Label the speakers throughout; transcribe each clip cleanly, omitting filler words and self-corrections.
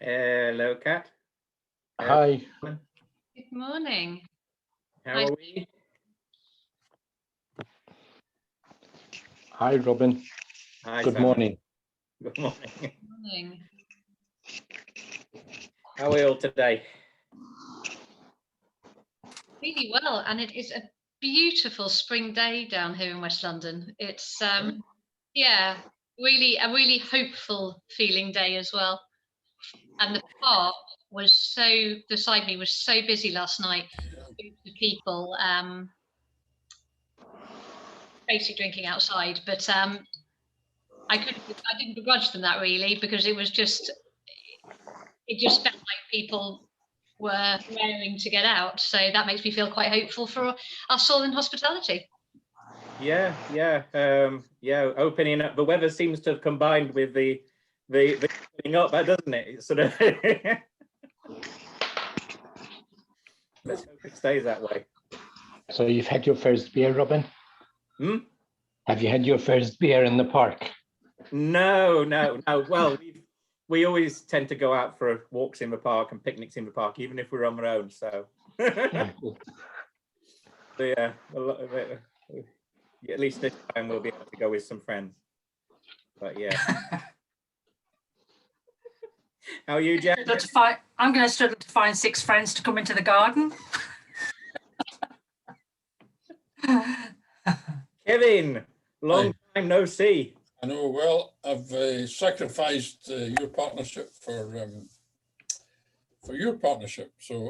Speaker 1: Hello, Kat.
Speaker 2: Hi.
Speaker 3: Good morning.
Speaker 1: How are we?
Speaker 2: Hi, Robin.
Speaker 1: Hi,
Speaker 2: Good
Speaker 1: Simon.
Speaker 2: morning.
Speaker 1: Good morning.
Speaker 3: Good morning.
Speaker 1: How are we all today?
Speaker 3: Really well, and it is a beautiful spring day down here in West London. It's yeah, really a really hopeful feeling day as well. And the park was so beside me was so busy last night. Groups of people basically drinking outside, but I didn't begrudge them that really, because it just felt like people were raring to get out. So that makes me feel quite hopeful for us all in hospitality.
Speaker 1: Yeah. Opening up. The weather seems to have combined with the opening up, doesn't it? It's sort of. Let's hope it stays that way.
Speaker 2: So you've had your first beer, Robin? Have you had your first beer in the park?
Speaker 1: No. Well, we always tend to go out for walks in the park and picnics in the park, even if we're on our own. So, yeah, at least this time we'll be able to go with some friends. But yeah. How are you, Jen?
Speaker 4: I'm going to struggle to find 6 friends to come into the garden.
Speaker 1: Kevin, long time no see.
Speaker 5: I know. Well, I've sacrificed your partnership for your partnership, so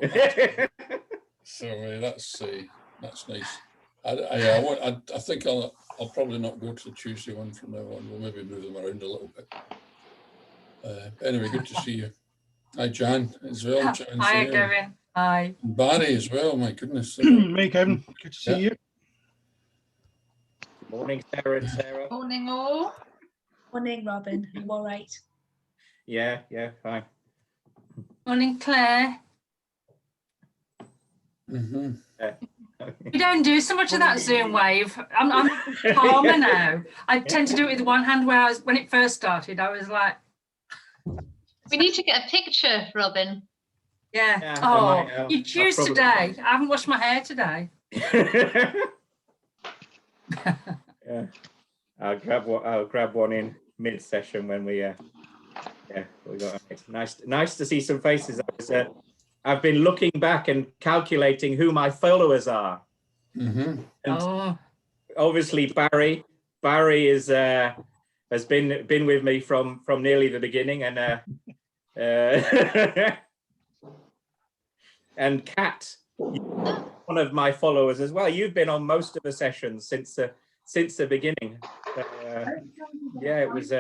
Speaker 5: that's nice. I think I'll probably not go to the Tuesday one from now on. We'll maybe move them around a little bit. Anyway, good to see you. Hi, Jan, as well.
Speaker 4: Hi, Kevin. Hi.
Speaker 5: And Barry as well. My goodness.
Speaker 6: Me, Kevin. Good to see you.
Speaker 1: Morning, Sarah and Sarah.
Speaker 3: Morning, all.
Speaker 7: Morning, Robin. You all right?
Speaker 1: Yeah, fine.
Speaker 4: Morning, Claire.
Speaker 5: Mm-hmm.
Speaker 4: We don't do so much of that Zoom wave. I'm calmer now. I tend to do it with one hand, where when it first started, I was like...
Speaker 3: We need to get a picture, Robin.
Speaker 4: Yeah. Oh, you choose today. I haven't washed my hair today.
Speaker 1: Yeah, I'll grab one in mid-session when we we got it. Nice to see some faces. I've been looking back and calculating who my followers are.
Speaker 5: Mm-hmm.
Speaker 1: And obviously Barry is has been with me from nearly the beginning, and and Kat, one of my followers as well. You've been on most of the sessions since the beginning. Yeah, it was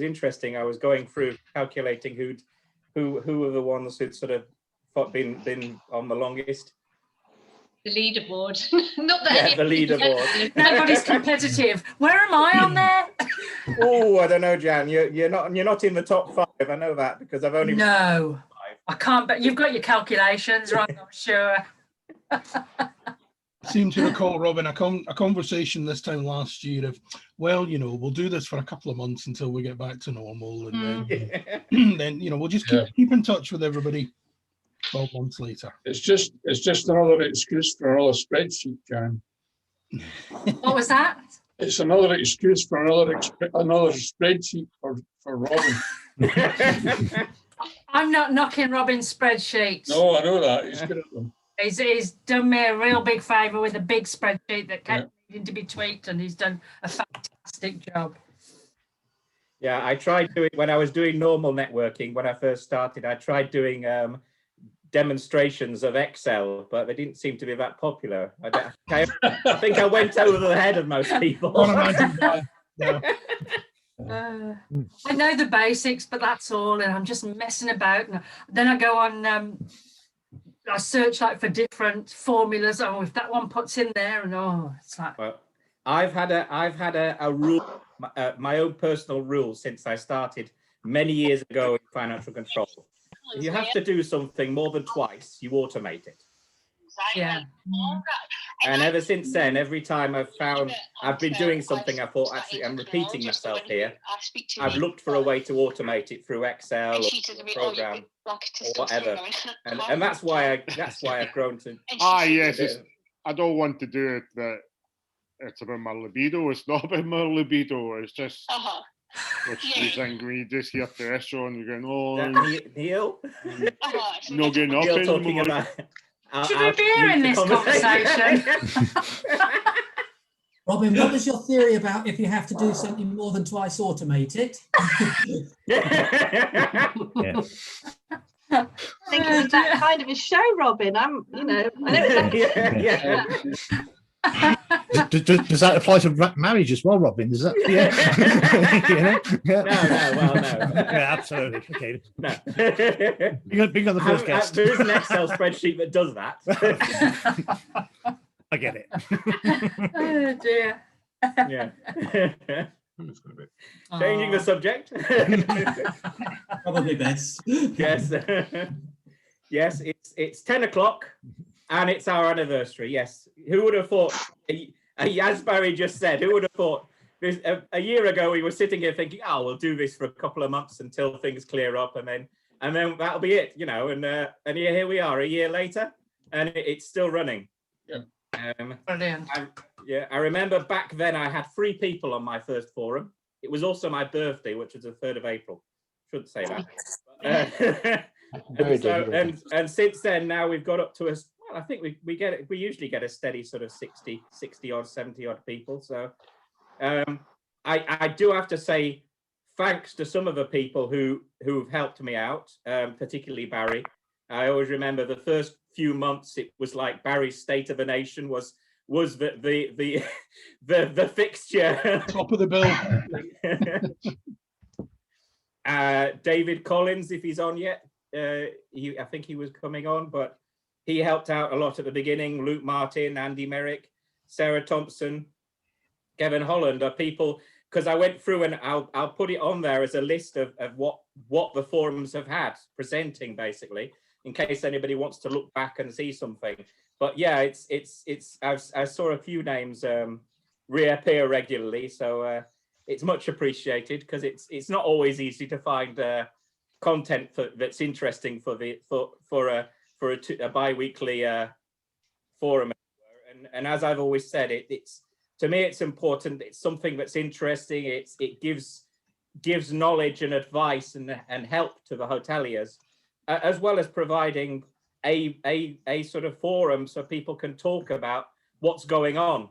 Speaker 1: interesting. I was going through calculating who were the ones who'd sort of been on the longest.
Speaker 3: The leaderboard. Not that.
Speaker 1: Yeah, the leaderboard.
Speaker 4: Nobody's competitive. Where am I on there?
Speaker 1: Oh, I don't know, Jan. You're not in the top 5. I know that because I've only.
Speaker 4: No, I can't. But you've got your calculations, right? I'm sure.
Speaker 6: I seem to recall, Robin, a conversation this time last year of, well, we'll do this for a couple of months until we get back to normal, and then we'll just keep in touch with everybody 12 months later.
Speaker 5: It's just another excuse for another spreadsheet, Jan.
Speaker 4: What was that?
Speaker 5: It's another excuse for another spreadsheet for Robin.
Speaker 4: I'm not knocking Robin's spreadsheets.
Speaker 5: No, I know that. He's good at them.
Speaker 4: He's done me a real big favour with a big spreadsheet that kept needing to be tweaked, and he's done a fantastic job.
Speaker 1: Yeah, I tried doing, when I was doing normal networking, when I first started, I tried doing demonstrations of Excel, but they didn't seem to be that popular. I think I went over the head of most people.
Speaker 6: I
Speaker 4: know the basics, but that's all, and I'm just messing about. And then I go on, I search like for different formulas. Oh, if that one puts in there, and it's like.
Speaker 1: Well, I've had a rule, my own personal rule since I started many years ago in financial control. If you have to do something more than twice, you automate it.
Speaker 4: Yeah.
Speaker 1: And ever since then, every time I've been doing something, I thought, actually, I'm repeating myself here. I've looked for a way to automate it through Excel or program or whatever. And that's why I've grown to.
Speaker 8: Yes, I don't want to do it that it's about my libido. It's not about my libido. It's just which you think when you just hear Teresa and you're going, oh,
Speaker 1: Neil?
Speaker 8: Not getting up
Speaker 1: Neil talking
Speaker 8: anymore.
Speaker 1: about.
Speaker 4: Should we be hearing this conversation?
Speaker 9: Robin, what was your theory about if you have to do something more than twice, automate it?
Speaker 10: I think it was that kind of a show, Robin. I know it's
Speaker 11: Does that apply to marriage as well, Robin? Does that? Yeah.
Speaker 1: No.
Speaker 11: Yeah, absolutely. Okay.
Speaker 1: No.
Speaker 11: Being on the first guest.
Speaker 1: There is an Excel spreadsheet that does that.
Speaker 11: I get it.
Speaker 4: Oh dear.
Speaker 1: Yeah. Changing the subject.
Speaker 9: Probably best.
Speaker 1: Yes. Yes, it's 10 o'clock and it's our anniversary. Yes. Who would have thought, as Barry just said, who would have thought this, a year ago we were sitting here thinking, oh, we'll do this for a couple of months until things clear up and then that'll be it, and here we are a year later and it's still running.
Speaker 5: Yeah.
Speaker 4: Brilliant.
Speaker 1: I remember back then I had 3 people on my first forum. It was also my birthday, which was the 3rd of April. Shouldn't say that. And since then, now we've got up to us. Well, I think we usually get a steady sort of 60 odd, 70 odd people. So I do have to say thanks to some of the people who've helped me out, particularly Barry. I always remember the first few months, it was like Barry's State of the Nation was the fixture.
Speaker 6: Top of the bill.
Speaker 1: David Collins, if he's on yet, I think he was coming on, but he helped out a lot at the beginning. Luke Martin, Andy Merrick, Sarah Thompson, Kevin Holland are people, because I went through and I'll put it on there as a list of what the forums have had presenting, basically, in case anybody wants to look back and see something. But yeah, I saw a few names reappear regularly, so it's much appreciated, because it's not always easy to find content that's interesting for a bi-weekly forum. And as I've always said, it's to me it's important. It's something that's interesting. It gives knowledge and advice and help to the hoteliers, as well as providing a sort of forum so people can talk about what's going on.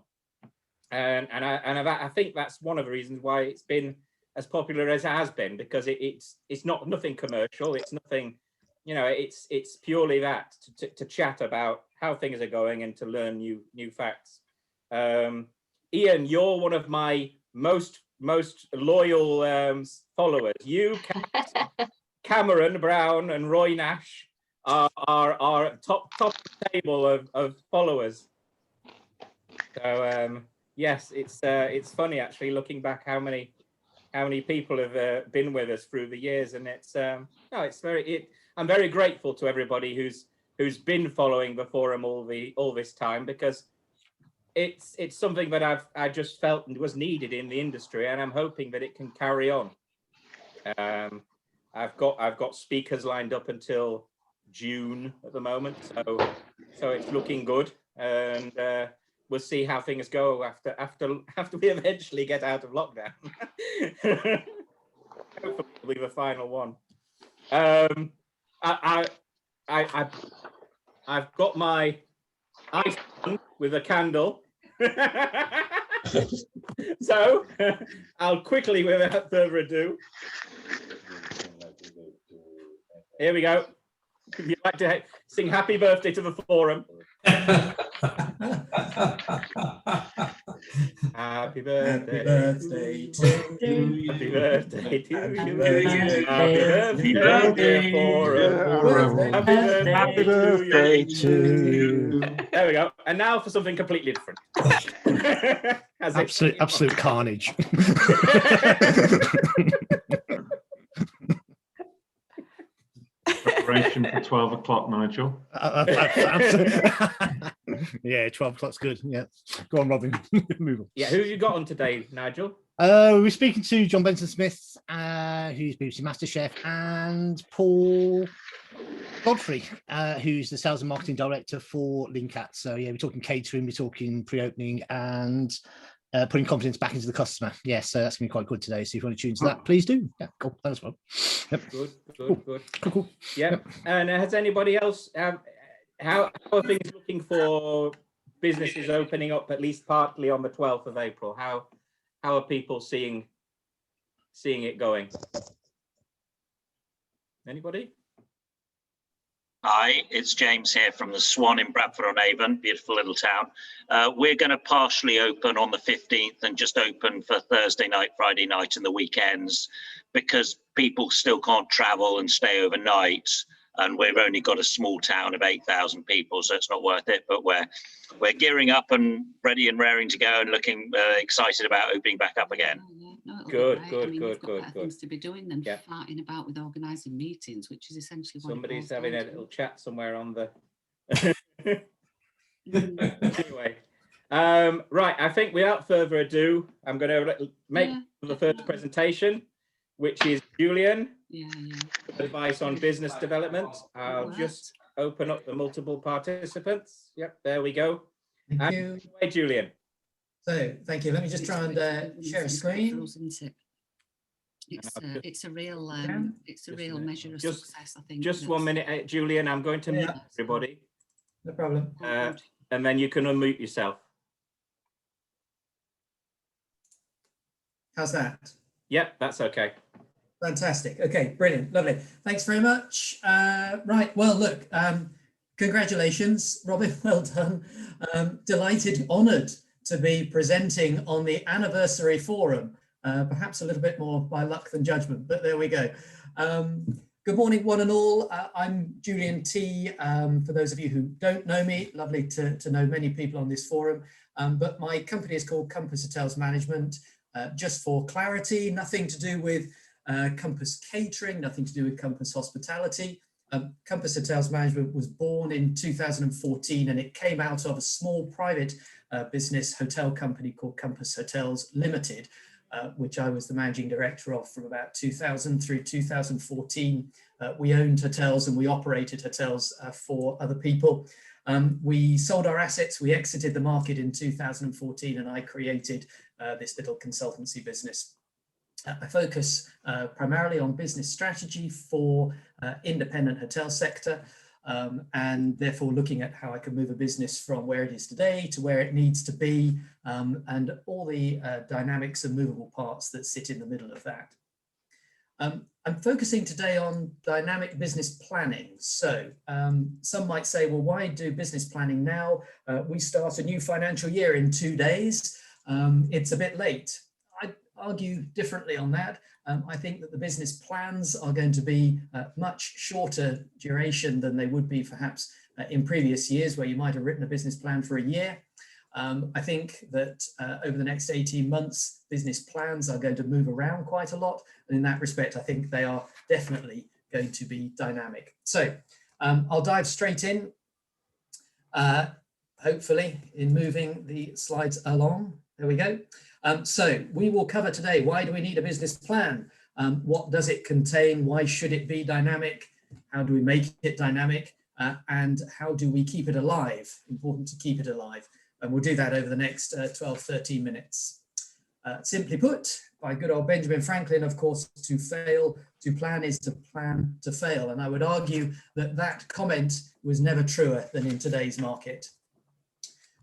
Speaker 1: And I think that's one of the reasons why it's been as popular as it has been, because it's nothing commercial. It's nothing, it's purely that to chat about how things are going and to learn new facts. Ian, you're one of my most loyal followers. You, Cameron Brown, and Roy Nash are top table of followers. So yes, it's funny actually looking back how many people have been with us through the years, and I'm very grateful to everybody who's been following the forum all this time, because it's something that I just felt was needed in the industry, and I'm hoping that it can carry on. I've got speakers lined up until June at the moment, so it's looking good, and we'll see how things go after we eventually get out of lockdown. Hopefully it'll be the final one. I've got my iPhone with a candle. So I'll quickly, without further ado, here we go. If you'd like to sing happy birthday to the forum. Happy birthday to you. Happy birthday to you. Happy birthday forum. Happy birthday to you. There we go. And now for something completely different.
Speaker 11: Absolute carnage.
Speaker 12: celebration for 12 o'clock, Nigel.
Speaker 11: Yeah, 12 o'clock's good. Yeah. Go on, Robin. Move on.
Speaker 1: Yeah, who you got on today, Nigel?
Speaker 11: We're speaking to John Benson Smith, who's BBC MasterChef, and Paul Godfrey, who's the sales and marketing director for Linkat. So yeah, we're talking catering, we're talking pre-opening, and putting confidence back into the customer. Yeah, so that's gonna be quite good today. So if you want to tune to that, please do. Yeah, cool. Thanks, Rob. Yep.
Speaker 1: Good. Yep. And has anybody else? How are things looking for businesses opening up at least partly on the 12th of April? How are people seeing it going? Anybody?
Speaker 13: Hi, it's James here from the Swan in Bradford-on-Avon, beautiful little town. We're going to partially open on the 15th and just open for Thursday night, Friday night and the weekends because people still can't travel and stay overnight. And we've only got a small town of 8,000 people, so it's not worth it. But we're gearing up and ready and raring to go and looking excited about opening back up again.
Speaker 1: Good.
Speaker 14: Things to be doing than farting about with organising meetings, which is essentially what
Speaker 1: somebody's having a little chat somewhere on the. Anyway, right. I think without further ado, I'm going to make the first presentation, which is Julian. Advice on business development. I'll just open up the multiple participants. Yep, there we go.
Speaker 9: Thank you.
Speaker 1: Hey, Julian.
Speaker 9: So, thank you. Let me just try and share a screen.
Speaker 14: It's a real measure of success, I think.
Speaker 1: Just 1 minute, Julian. I'm going to mute everybody.
Speaker 9: No problem.
Speaker 1: And then you can unmute yourself.
Speaker 9: How's that?
Speaker 1: Yep, that's okay.
Speaker 9: Fantastic. Okay, brilliant. Lovely. Thanks very much. Right. Well, look, congratulations, Robin. Well done. Delighted, honoured to be presenting on the anniversary forum. Perhaps a little bit more by luck than judgment, but there we go. Good morning, one and all. I'm Julian T. For those of you who don't know me, lovely to know many people on this forum. But my company is called Compass Hotels Management. Just for clarity, nothing to do with Compass Catering, nothing to do with Compass Hospitality. Compass Hotels Management was born in 2014 and it came out of a small private business hotel company called Compass Hotels Limited, which I was the managing director of from about 2000 through 2014. We owned hotels and we operated hotels for other people. We sold our assets, we exited the market in 2014 and I created this little consultancy business. I focus primarily on business strategy for independent hotel sector and therefore looking at how I can move a business from where it is today to where it needs to be and all the dynamics and movable parts that sit in the middle of that. I'm focusing today on dynamic business planning. So some might say, well, why do business planning now? We start a new financial year in 2 days. It's a bit late. Argue differently on that. I think that the business plans are going to be much shorter duration than they would be perhaps in previous years where you might have written a business plan for a year. I think that over the next 18 months, business plans are going to move around quite a lot. And in that respect, I think they are definitely going to be dynamic. So I'll dive straight in, hopefully in moving the slides along. There we go. So we will cover today, why do we need a business plan? What does it contain? Why should it be dynamic? How do we make it dynamic? And how do we keep it alive? Important to keep it alive. And we'll do that over the next 12, 13 minutes. Simply put, by good old Benjamin Franklin, of course, to plan is to plan to fail. And I would argue that that comment was never truer than in today's market.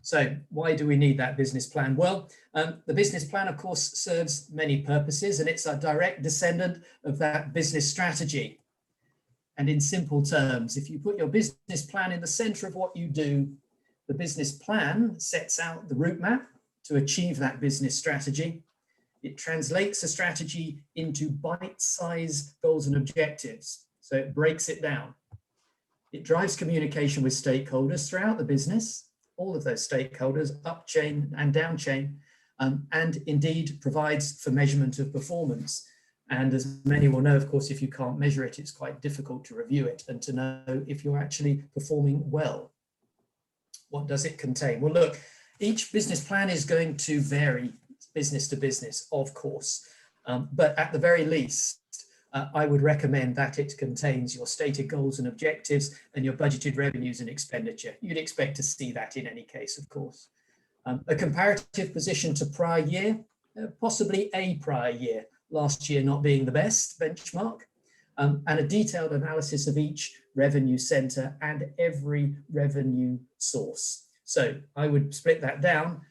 Speaker 9: So why do we need that business plan? Well, the business plan, of course, serves many purposes, and it's a direct descendant of that business strategy. And in simple terms, if you put your business plan in the center of what you do, the business plan sets out the route map to achieve that business strategy. It translates the strategy into bite-sized goals and objectives. So it breaks it down. It drives communication with stakeholders throughout the business, all of those stakeholders, up chain and down chain, and indeed provides for measurement of performance. And as many will know, of course, if you can't measure it, it's quite difficult to review it and to know if you're actually performing well. What does it contain? Well, look, each business plan is going to vary business to business, of course, but at the very least, I would recommend that it contains your stated goals and objectives and your budgeted revenues and expenditure. You'd expect to see that in any case, of course. A comparative position to prior year, possibly a prior year, last year not being the best benchmark, and a detailed analysis of each revenue center and every revenue source. So I would split that down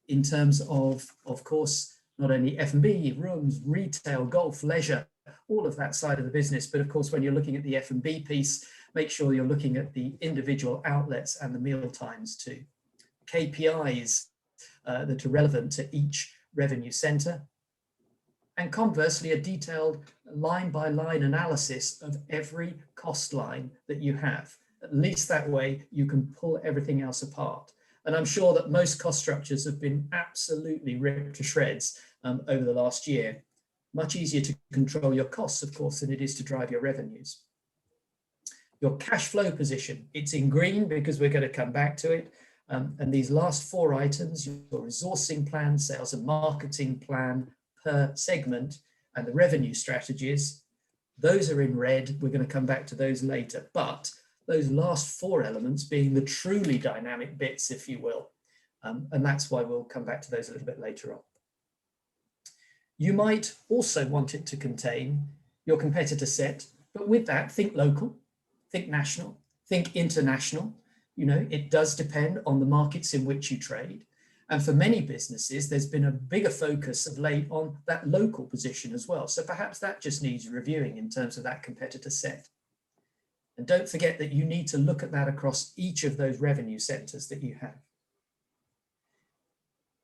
Speaker 9: in terms of course, not only F&B, rooms, retail, golf, leisure, all of that side of the business. But of course, when you're looking at the F&B piece, make sure you're looking at the individual outlets and the meal times too. KPIs that are relevant to each revenue center. And conversely, a detailed line-by-line analysis of every cost line that you have. At least that way you can pull everything else apart. And I'm sure that most cost structures have been absolutely ripped to shreds over the last year. Much easier to control your costs, of course, than it is to drive your revenues. Your cash flow position, it's in green because we're going to come back to it. And these last 4 items, your resourcing plan, sales and marketing plan per segment, and the revenue strategies, those are in red. We're going to come back to those later. But those last 4 elements being the truly dynamic bits, if you will. And that's why we'll come back to those a little bit later on. You might also want it to contain your competitor set, but with that, think local, think national, think international. You know, it does depend on the markets in which you trade. And for many businesses, there's been a bigger focus of late on that local position as well. So perhaps that just needs reviewing in terms of that competitor set. And don't forget that you need to look at that across each of those revenue centers that you have.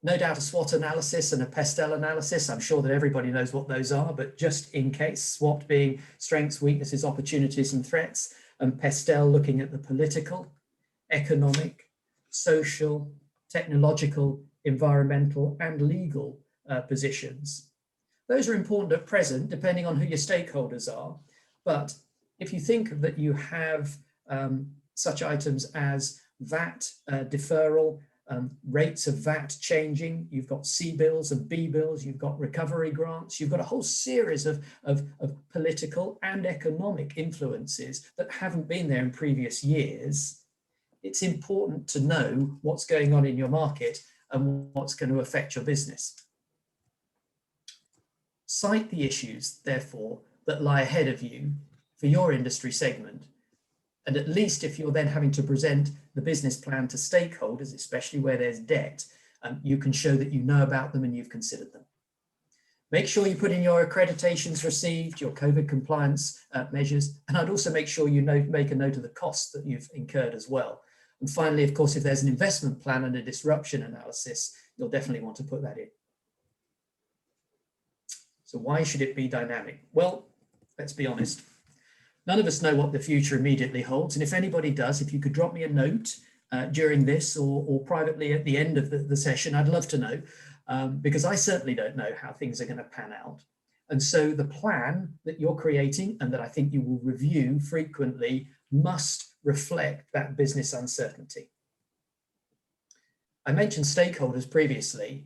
Speaker 9: No doubt a SWOT analysis and a PESTEL analysis. I'm sure that everybody knows what those are, but just in case, SWOT being strengths, weaknesses, opportunities, and threats, and PESTEL looking at the political, economic, social, technological, environmental, and legal positions. Those are important at present, depending on who your stakeholders are. But if you think that you have such items as VAT deferral, rates of VAT changing, you've got C bills and B bills, you've got recovery grants, you've got a whole series of political and economic influences that haven't been there in previous years. It's important to know what's going on in your market and what's going to affect your business. Cite the issues, therefore, that lie ahead of you for your industry segment. And at least if you're then having to present the business plan to stakeholders, especially where there's debt, you can show that you know about them and you've considered them. Make sure you put in your accreditations received, your COVID compliance measures, and I'd also make sure you make a note of the costs that you've incurred as well. And finally, of course, if there's an investment plan and a disruption analysis, you'll definitely want to put that in. So why should it be dynamic? Well, let's be honest. None of us know what the future immediately holds. And if anybody does, if you could drop me a note during this or privately at the end of the session, I'd love to know, because I certainly don't know how things are going to pan out. And so the plan that you're creating and that I think you will review frequently must reflect that business uncertainty. I mentioned stakeholders previously,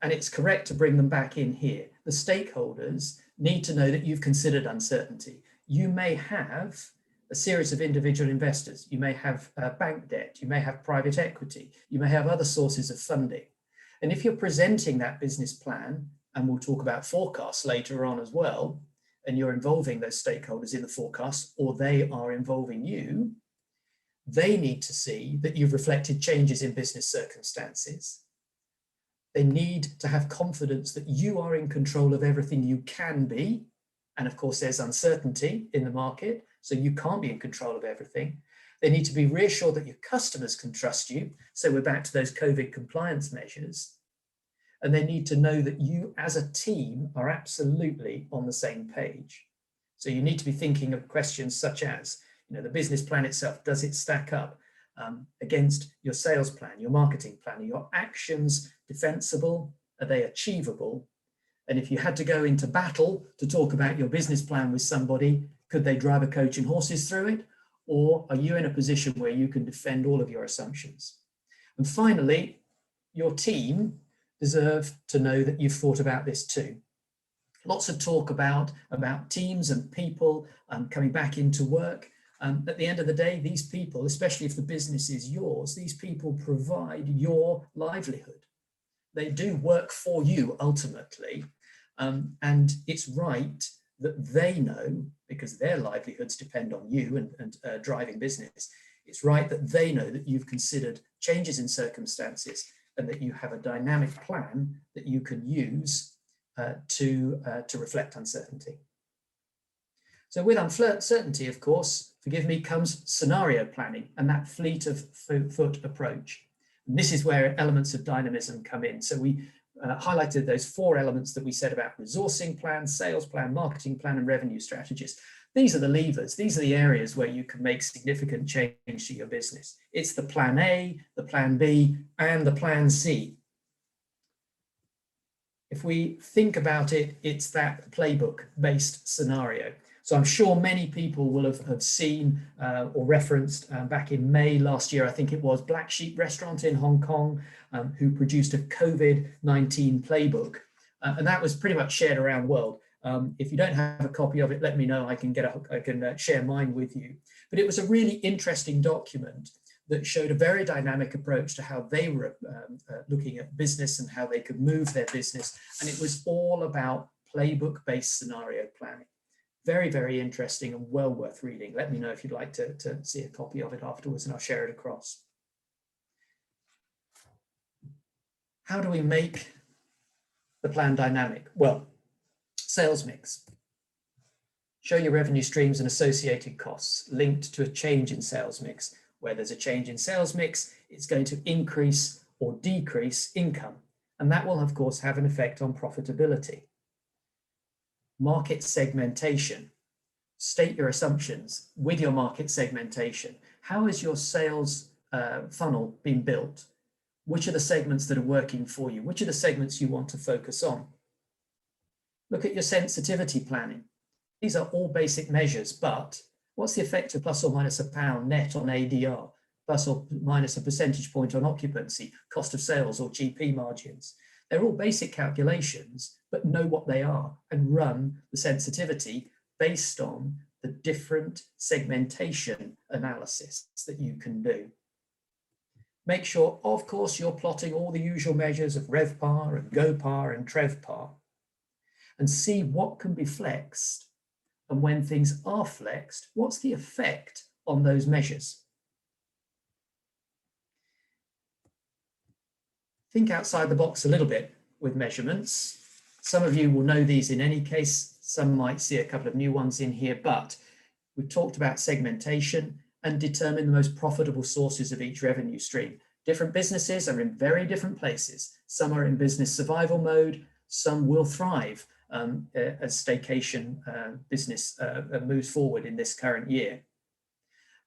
Speaker 9: and it's correct to bring them back in here. The stakeholders need to know that you've considered uncertainty. You may have a series of individual investors. You may have bank debt. You may have private equity. You may have other sources of funding. And if you're presenting that business plan, and we'll talk about forecasts later on as well, and you're involving those stakeholders in the forecast, or they are involving you, they need to see that you've reflected changes in business circumstances. They need to have confidence that you are in control of everything you can be. And of course, there's uncertainty in the market, so you can't be in control of everything. They need to be reassured that your customers can trust you. So we're back to those COVID compliance measures. And they need to know that you as a team are absolutely on the same page. So you need to be thinking of questions such as, you know, the business plan itself, does it stack up against your sales plan, your marketing plan? Are your actions defensible? Are they achievable? And if you had to go into battle to talk about your business plan with somebody, could they drive a coach and horses through it? Or are you in a position where you can defend all of your assumptions? And finally, your team deserve to know that you've thought about this too. Lots of talk about teams and people coming back into work. At the end of the day, these people, especially if the business is yours, these people provide your livelihood. They do work for you ultimately. And it's right that they know, because their livelihoods depend on you and driving business, it's right that they know that you've considered changes in circumstances and that you have a dynamic plan that you can use to reflect uncertainty. So with uncertainty, of course, forgive me, comes scenario planning and that fleet of foot approach. And this is where elements of dynamism come in. So we highlighted those 4 elements that we said about resourcing plan, sales plan, marketing plan, and revenue strategies. These are the levers. These are the areas where you can make significant change to your business. It's the plan A, the plan B, and the plan C. If we think about it, it's that playbook-based scenario. So I'm sure many people will have seen or referenced back in May last year, I think it was, Black Sheep Restaurant in Hong Kong, who produced a COVID-19 playbook. And that was pretty much shared around the world. If you don't have a copy of it, let me know. I can share mine with you. But it was a really interesting document that showed a very dynamic approach to how they were looking at business and how they could move their business. And it was all about playbook-based scenario planning. Very, very interesting and well worth reading. Let me know if you'd like to see a copy of it afterwards and I'll share it across. How do we make the plan dynamic? Well, sales mix. Show your revenue streams and associated costs linked to a change in sales mix. Where there's a change in sales mix, it's going to increase or decrease income. And that will, of course, have an effect on profitability. Market segmentation. State your assumptions with your market segmentation. How has your sales funnel been built? Which are the segments that are working for you? Which are the segments you want to focus on? Look at your sensitivity planning. These are all basic measures, but what's the effect of plus or minus £1 net on ADR, plus or minus a percentage point on occupancy, cost of sales, or GP margins? They're all basic calculations, but know what they are and run the sensitivity based on the different segmentation analysis that you can do. Make sure, of course, you're plotting all the usual measures of RevPAR and GoPAR and TrevPAR and see what can be flexed. And when things are flexed, what's the effect on those measures? Think outside the box a little bit with measurements. Some of you will know these in any case. Some might see a couple of new ones in here, but we've talked about segmentation and determine the most profitable sources of each revenue stream. Different businesses are in very different places. Some are in business survival mode. Some will thrive as staycation business moves forward in this current year.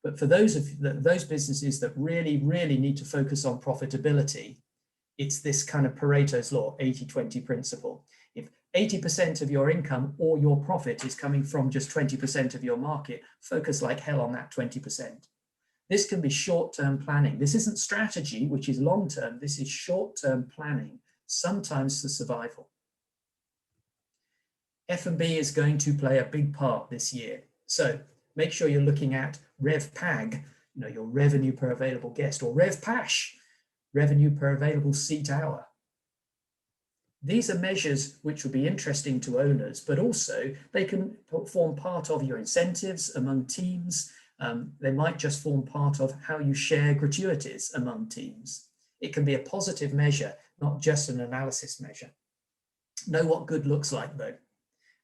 Speaker 9: But for those businesses that really, really need to focus on profitability, it's this kind of Pareto's law, 80-20 principle. If 80% of your income or your profit is coming from just 20% of your market, focus like hell on that 20%. This can be short-term planning. This isn't strategy, which is long-term. This is short-term planning, sometimes for survival. F&B is going to play a big part this year. So make sure you're looking at RevPAG, your revenue per available guest, or RevPASH, revenue per available seat hour. These are measures which will be interesting to owners, but also they can form part of your incentives among teams. They might just form part of how you share gratuities among teams. It can be a positive measure, not just an analysis measure. Know what good looks like though,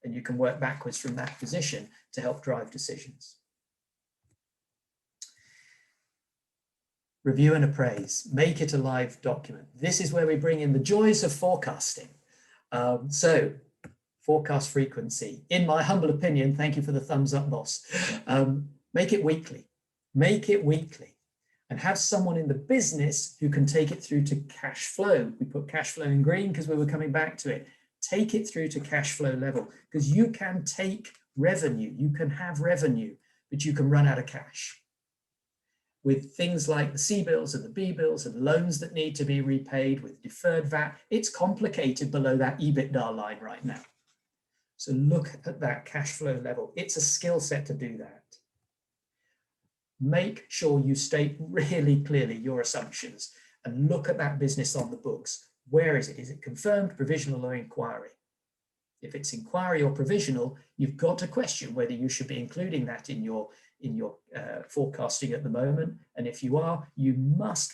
Speaker 9: and you can work backwards from that position to help drive decisions. Review and appraise, make it a live document. This is where we bring in the joys of forecasting. So forecast frequency, in my humble opinion, thank you for the thumbs up, boss. Make it weekly, and have someone in the business who can take it through to cash flow. We put cash flow in green because we were coming back to it. take it through to cash flow level, because you can take revenue, you can have revenue, but you can run out of cash. With things like the C bills and the B bills and loans that need to be repaid with deferred VAT, it's complicated below that EBITDA line right now. So look at that cash flow level. It's a skill set to do that. Make sure you state really clearly your assumptions and look at that business on the books. Where is it? Is it confirmed, provisional, or inquiry? If it's inquiry or provisional, you've got to question whether you should be including that in your forecasting at the moment. And if you are, you must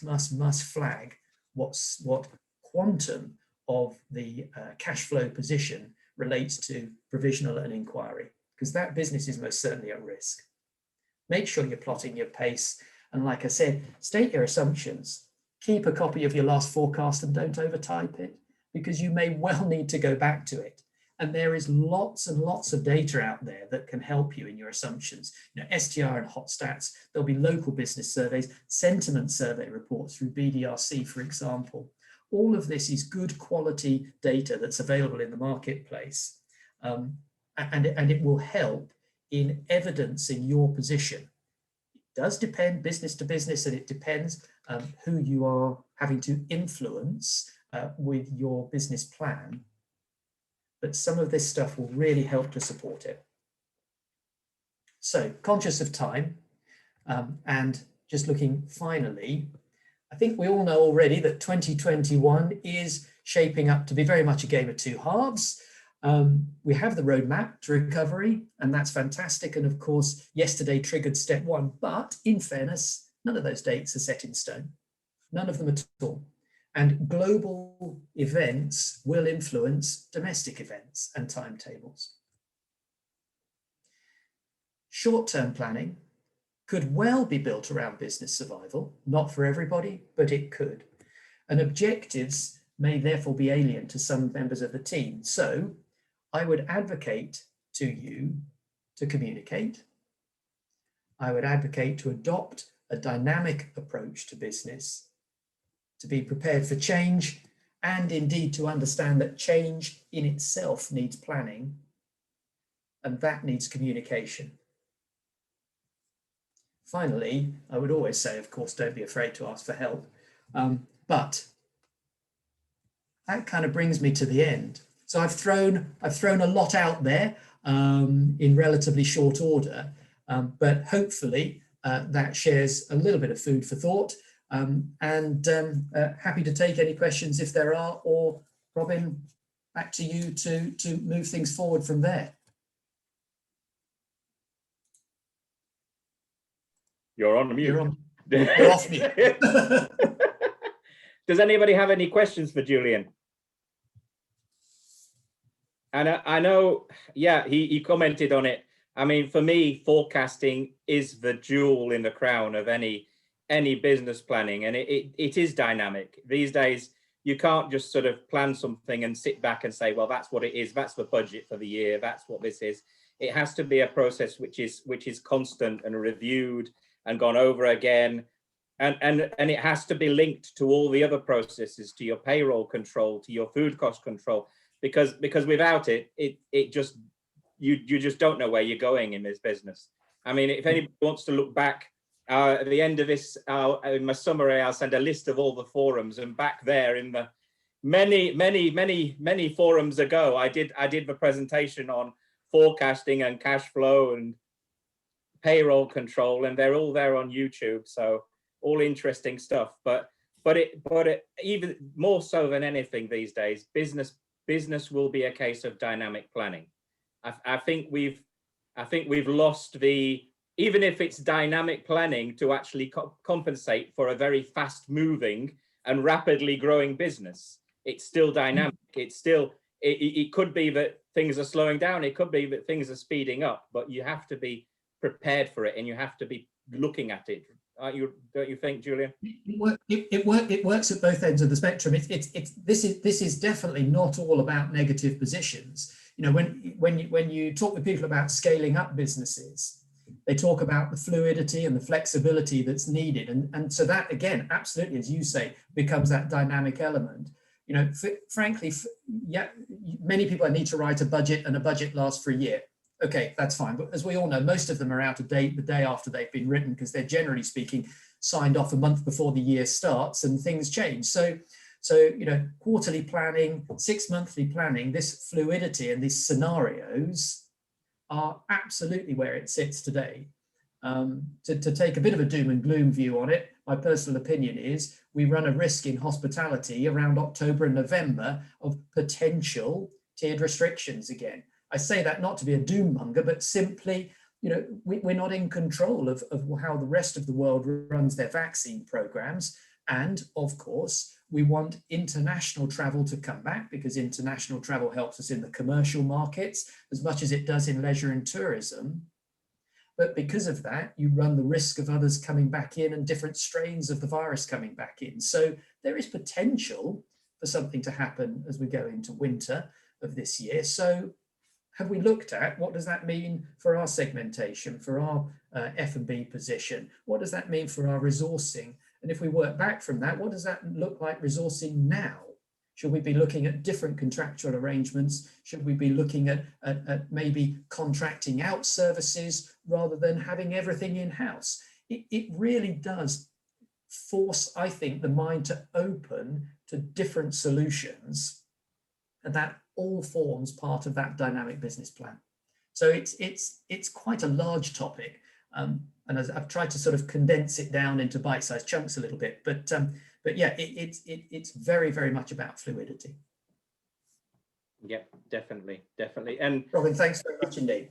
Speaker 9: flag what quantum of the cash flow position relates to provisional and inquiry, because that business is most certainly at risk. Make sure you're plotting your pace. And like I said, state your assumptions. Keep a copy of your last forecast and don't overtype it, because you may well need to go back to it. And there is lots and lots of data out there that can help you in your assumptions. You know, STR and Hotstats, there'll be local business surveys, sentiment survey reports through BDRC, for example. All of this is good quality data that's available in the marketplace. And it will help in evidencing your position. It does depend business to business, and it depends who you are having to influence with your business plan. But some of this stuff will really help to support it. So, conscious of time, and just looking finally, I think we all know already that 2021 is shaping up to be very much a game of two halves. We have the roadmap to recovery, and that's fantastic. And of course, yesterday triggered step one, but in fairness, none of those dates are set in stone, none of them at all. And global events will influence domestic events and timetables. Short-term planning could well be built around business survival, not for everybody, but it could. And objectives may therefore be alien to some members of the team. So I would advocate to you to communicate. I would advocate to adopt a dynamic approach to business, to be prepared for change, and indeed to understand that change in itself needs planning, and that needs communication. Finally, I would always say, of course, don't be afraid to ask for help, but that kind of brings me to the end. So I've thrown a lot out there in relatively short order, but hopefully that shares a little bit of food for thought. Happy to take any questions if there are, or Robin, back to you to move things forward from there.
Speaker 1: You're on mute.
Speaker 9: You're off mute.
Speaker 1: Does anybody have any questions for Julian? And I know, yeah, he commented on it. I mean, for me, forecasting is the jewel in the crown of any business planning, and it is dynamic. These days, you can't just sort of plan something and sit back and say, well, that's what it is, that's the budget for the year, that's what this is. It has to be a process which is constant and reviewed and gone over again, and it has to be linked to all the other processes, to your payroll control, to your food cost control, because without it just you just don't know where you're going in this business. I mean, if anybody wants to look back at the end of this, in my summary, I'll send a list of all the forums, and back there in the many forums ago, I did the presentation on forecasting and cash flow and payroll control, and they're all there on YouTube. So all interesting stuff. But it even more so than anything these days, business will be a case of dynamic planning. I think we've lost the, even if it's dynamic planning to actually compensate for a very fast moving and rapidly growing business, it's still dynamic. It's still, it could be that things are slowing down. It could be that things are speeding up, but you have to be prepared for it, and you have to be looking at it. Don't you think, Julian?
Speaker 9: It works at both ends of the spectrum. This is definitely not all about negative positions. You know, when you talk with people about scaling up businesses, they talk about the fluidity and the flexibility that's needed, and so that again, absolutely, as you say, becomes that dynamic element. You know, frankly, yeah, many people need to write a budget, and a budget lasts for a year. Okay, that's fine. But as we all know, most of them are out of date the day after they've been written, because they're generally speaking signed off a month before the year starts, and things change. So you know, quarterly planning, 6-monthly planning, this fluidity and these scenarios are absolutely where it sits today. To take a bit of a doom and gloom view on it, my personal opinion is we run a risk in hospitality around October and November of potential tiered restrictions again. I say that not to be a doom monger, but simply, you know, we're not in control of how the rest of the world runs their vaccine programs. And of course, we want international travel to come back, because international travel helps us in the commercial markets as much as it does in leisure and tourism. But because of that, you run the risk of others coming back in and different strains of the virus coming back in. So there is potential for something to happen as we go into winter of this year. So have we looked at what does that mean for our segmentation, for our F&B position? What does that mean for our resourcing? And if we work back from that, what does that look like resourcing now? Should we be looking at different contractual arrangements? Should we be looking at maybe contracting out services rather than having everything in-house? It really does force, I think, the mind to open to different solutions, and that all forms part of that dynamic business plan. So it's quite a large topic, and as I've tried to sort of condense it down into bite-sized chunks a little bit, but yeah, it's very, very much about fluidity.
Speaker 1: Yeah, definitely. And
Speaker 9: Robin, thanks very much indeed.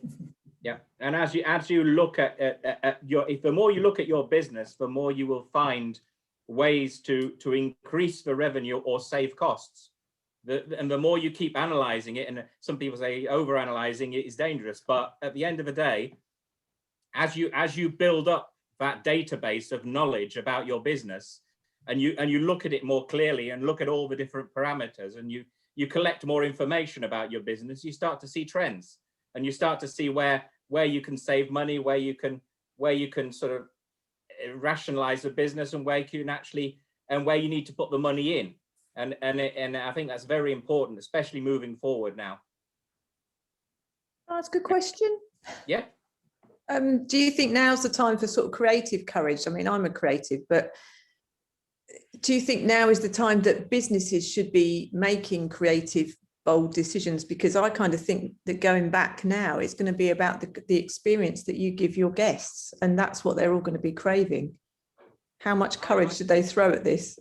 Speaker 1: Yeah, and as you look at the more you look at your business, the more you will find ways to increase the revenue or save costs. And the more you keep analyzing it, and some people say over-analyzing it is dangerous, but at the end of the day, as you build up that database of knowledge about your business, and you look at it more clearly and look at all the different parameters, and you collect more information about your business, you start to see trends, and you start to see where you can save money, where you can sort of rationalize the business, and where you need to put the money in. And I think that's very important, especially moving forward now.
Speaker 15: That's a good question.
Speaker 1: Yeah.
Speaker 15: Do you think now's the time for sort of creative courage? I mean, I'm a creative, but do you think now is the time that businesses should be making creative, bold decisions? Because I kind of think that going back now, it's going to be about the experience that you give your guests, and that's what they're all going to be craving. How much courage did they throw at this?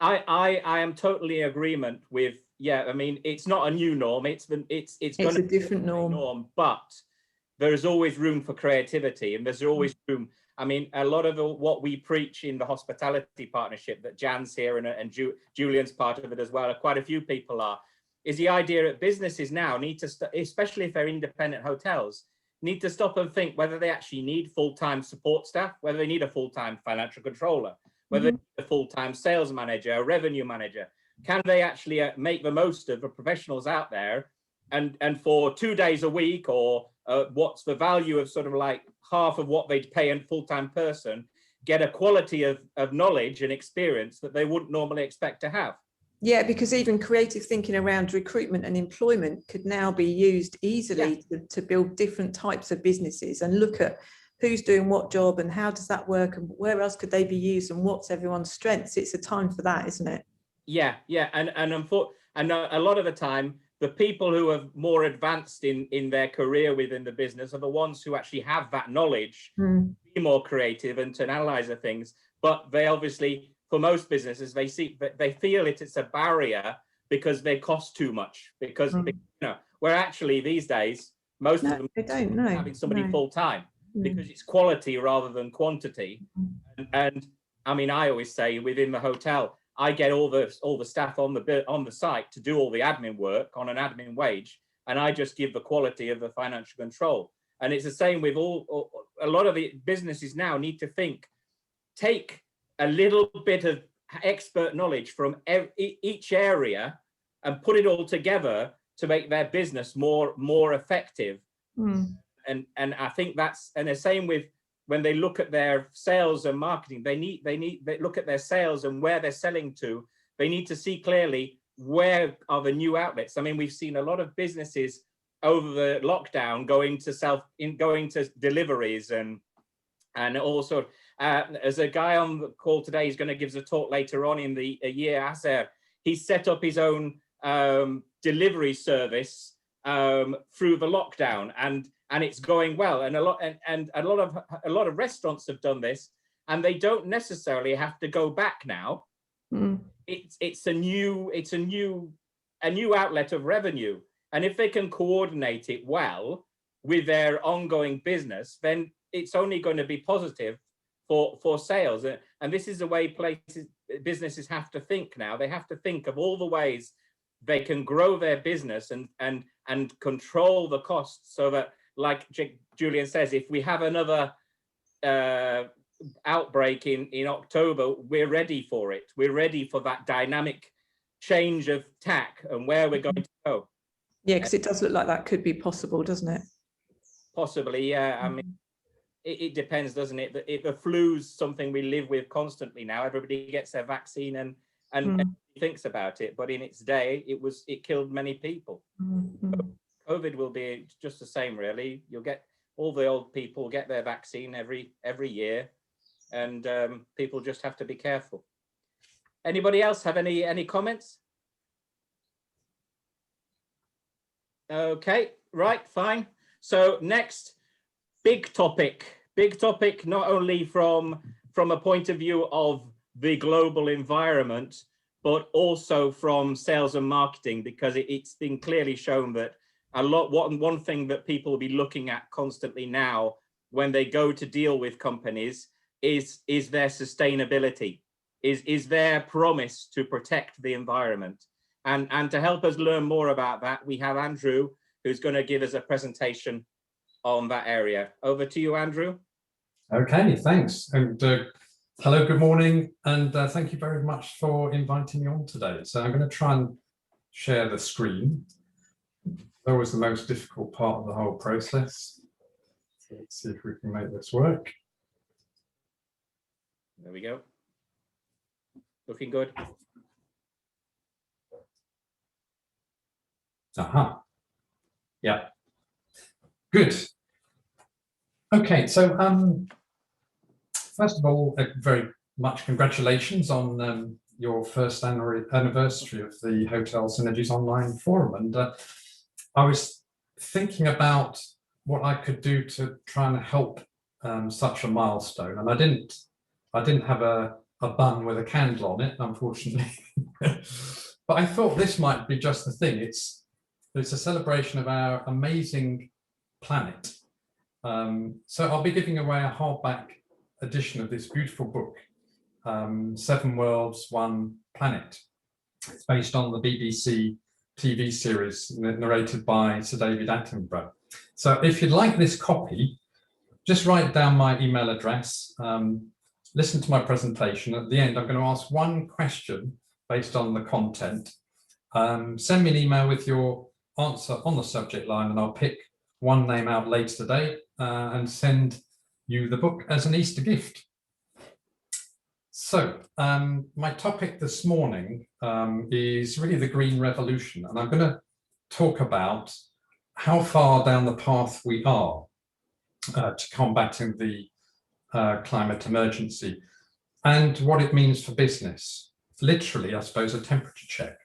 Speaker 1: I am totally in agreement with, yeah, I mean, it's not a new norm, it's
Speaker 15: a different norm,
Speaker 1: but there is always room for creativity, and there's always room. I mean, a lot of what we preach in the hospitality partnership that Jan's here and Julian's part of it as well, quite a few people are, is the idea that businesses now need to, especially if they're independent hotels, need to stop and think whether they actually need full-time support staff, whether they need a full-time financial controller, whether they need a full-time sales manager, a revenue manager. Can they actually make the most of the professionals out there, and for 2 days a week, or what's the value of sort of like half of what they'd pay a full-time person, get a quality of knowledge and experience that they wouldn't normally expect to have?
Speaker 15: Yeah, because even creative thinking around recruitment and employment could now be used easily to build different types of businesses, and look at who's doing what job and how does that work, and where else could they be used, and what's everyone's strengths. It's a time for that, isn't it?
Speaker 1: Yeah, and a lot of the time, the people who are more advanced in their career within the business are the ones who actually have that knowledge, be more creative and to analyze the things. But they obviously, for most businesses, they feel it's a barrier because they cost too much. Because where actually these days most of them
Speaker 15: don't know
Speaker 1: having somebody full time, because it's quality rather than quantity. And I mean, I always say within the hotel, I get all the staff on the site to do all the admin work on an admin wage, and I just give the quality of the financial control. And it's the same with a lot of the businesses now need to take a little bit of expert knowledge from each area and put it all together to make their business more effective. And I think that's, and the same with when they look at their sales and marketing, they look at their sales and where they're selling to. They need to see clearly where are the new outlets. I mean, we've seen a lot of businesses over the lockdown going to deliveries and also as a guy on the call today, he's going to give us a talk later on in the year. Aser, he set up his own delivery service through the lockdown, and it's going well. And a lot of restaurants have done this, and they don't necessarily have to go back now. It's a new outlet of revenue, and if they can coordinate it well with their ongoing business, then it's only going to be positive for sales. And this is the way businesses have to think now. They have to think of all the ways they can grow their business and control the costs, so that, like Julian says, if we have another outbreak in October, we're ready for it. We're ready for that dynamic change of tack and where we're going to go.
Speaker 15: Yeah, because it does look like that could be possible, doesn't it? Possibly,
Speaker 1: yeah. I mean, it depends, doesn't it? The flu's something we live with constantly now. Everybody gets their vaccine and thinks about it, but in its day, it killed many people. COVID will be just the same, really. You'll get all the old people get their vaccine every year, and people just have to be careful. Anybody else have any comments? Okay, right, fine. So next, big topic, not only from a point of view of the global environment, but also from sales and marketing, because it's been clearly shown that one thing that people will be looking at constantly now when they go to deal with companies is their sustainability, is their promise to protect the environment. And to help us learn more about that, we have Andrew, who's going to give us a presentation on that area. Over to you, Andrew.
Speaker 16: Okay, thanks. And hello, good morning. And thank you very much for inviting me on today. So I'm going to try and share the screen. Always the most difficult part of the whole process. So let's see if we can make this work.
Speaker 1: There we go. Looking good.
Speaker 16: Aha. Yeah. Good. Okay, so first of all, very much congratulations on your first anniversary of the Hotel Synergies Online Forum. And I was thinking about what I could do to try and help such a milestone. And I didn't have a bun with a candle on it, unfortunately. But I thought this might be just the thing. It's a celebration of our amazing planet. So I'll be giving away a hardback edition of this beautiful book, 7 Worlds, 1 Planet. It's based on the BBC TV series narrated by Sir David Attenborough. So if you'd like this copy, just write down my email address, listen to my presentation. At the end, I'm going to ask one question based on the content. Send me an email with your answer on the subject line, and I'll pick one name out later today and send you the book as an Easter gift. So my topic this morning is really the green revolution, and I'm going to talk about how far down the path we are to combating the climate emergency and what it means for business. Literally, I suppose, a temperature check.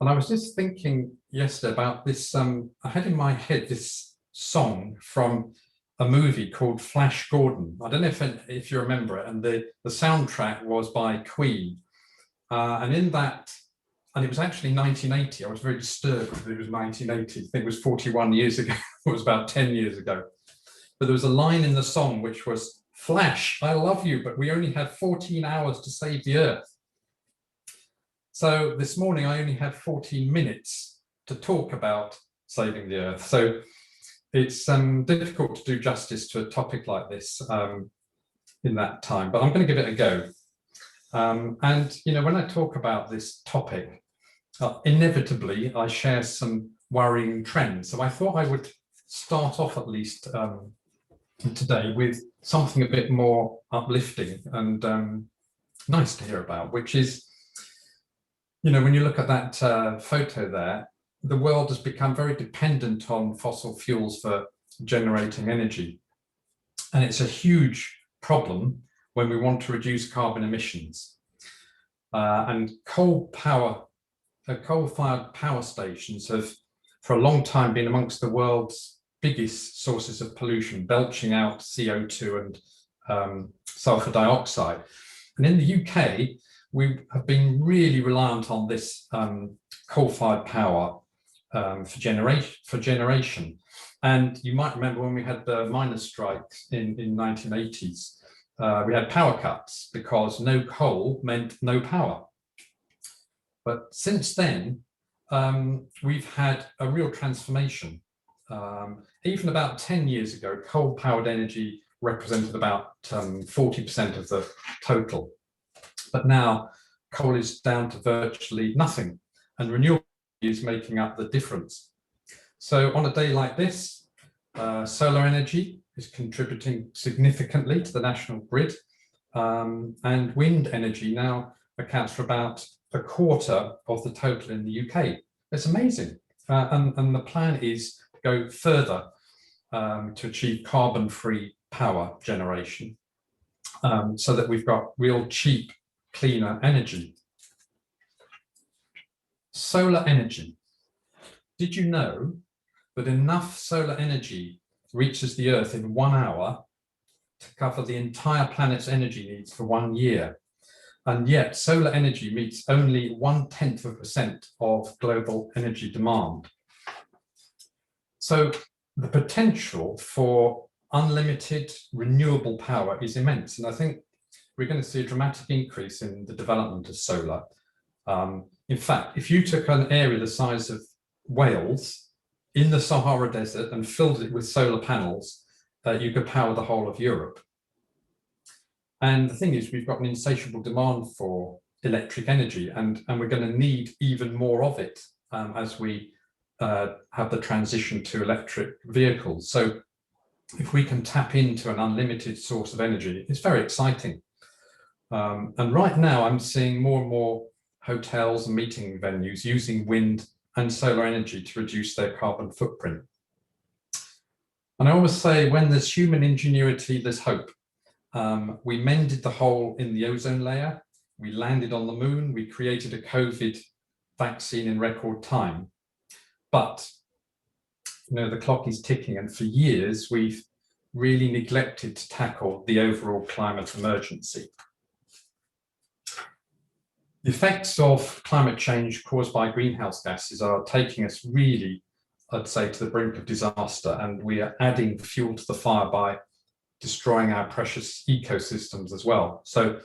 Speaker 16: And I was just thinking yesterday about this, I had in my head this song from a movie called Flash Gordon. I don't know if you remember it, and the soundtrack was by Queen. And in that, and it was actually 1980, I was very disturbed that it was 1980. I think it was 41 years ago, it was about 10 years ago. But there was a line in the song which was, "Flash, I love you, but we only have 14 hours to save the Earth." So this morning, I only had 14 minutes to talk about saving the Earth. So it's difficult to do justice to a topic like this in that time, but I'm going to give it a go. And, you know, when I talk about this topic, inevitably, I share some worrying trends. So I thought I would start off at least today with something a bit more uplifting and nice to hear about, which is you know, when you look at that photo there, the world has become very dependent on fossil fuels for generating energy. And it's a huge problem when we want to reduce carbon emissions. And coal-fired power stations have, for a long time, been amongst the world's biggest sources of pollution, belching out CO2 and sulfur dioxide. And in the UK, we have been really reliant on this coal-fired power for generation. And you might remember when we had the miners' strikes in 1980s, we had power cuts because no coal meant no power. But since then, we've had a real transformation. Even about 10 years ago, coal-powered energy represented about 40% of the total. But now coal is down to virtually nothing, and renewable is making up the difference. So on a day like this, solar energy is contributing significantly to the national grid, and wind energy now accounts for about a quarter of the total in the UK. It's amazing. And the plan is to go further to achieve carbon-free power generation, so that we've got real cheap, cleaner energy. Solar energy. Did you know that enough solar energy reaches the Earth in 1 hour to cover the entire planet's energy needs for 1 year? And yet solar energy meets only 0.1% of global energy demand. So the potential for unlimited renewable power is immense. And I think we're going to see a dramatic increase in the development of solar. In fact, if you took an area the size of Wales in the Sahara Desert and filled it with solar panels, you could power the whole of Europe. And the thing is, we've got an insatiable demand for electric energy, and we're going to need even more of it as we have the transition to electric vehicles. So if we can tap into an unlimited source of energy, it's very exciting. And right now I'm seeing more and more hotels and meeting venues using wind and solar energy to reduce their carbon footprint. And I always say, when there's human ingenuity, there's hope. We mended the hole in the ozone layer, we landed on the moon, we created a COVID vaccine in record time. But you know, the clock is ticking, and for years we've really neglected to tackle the overall climate emergency. The effects of climate change caused by greenhouse gases are taking us really, I'd say, to the brink of disaster, and we are adding fuel to the fire by destroying our precious ecosystems as well. So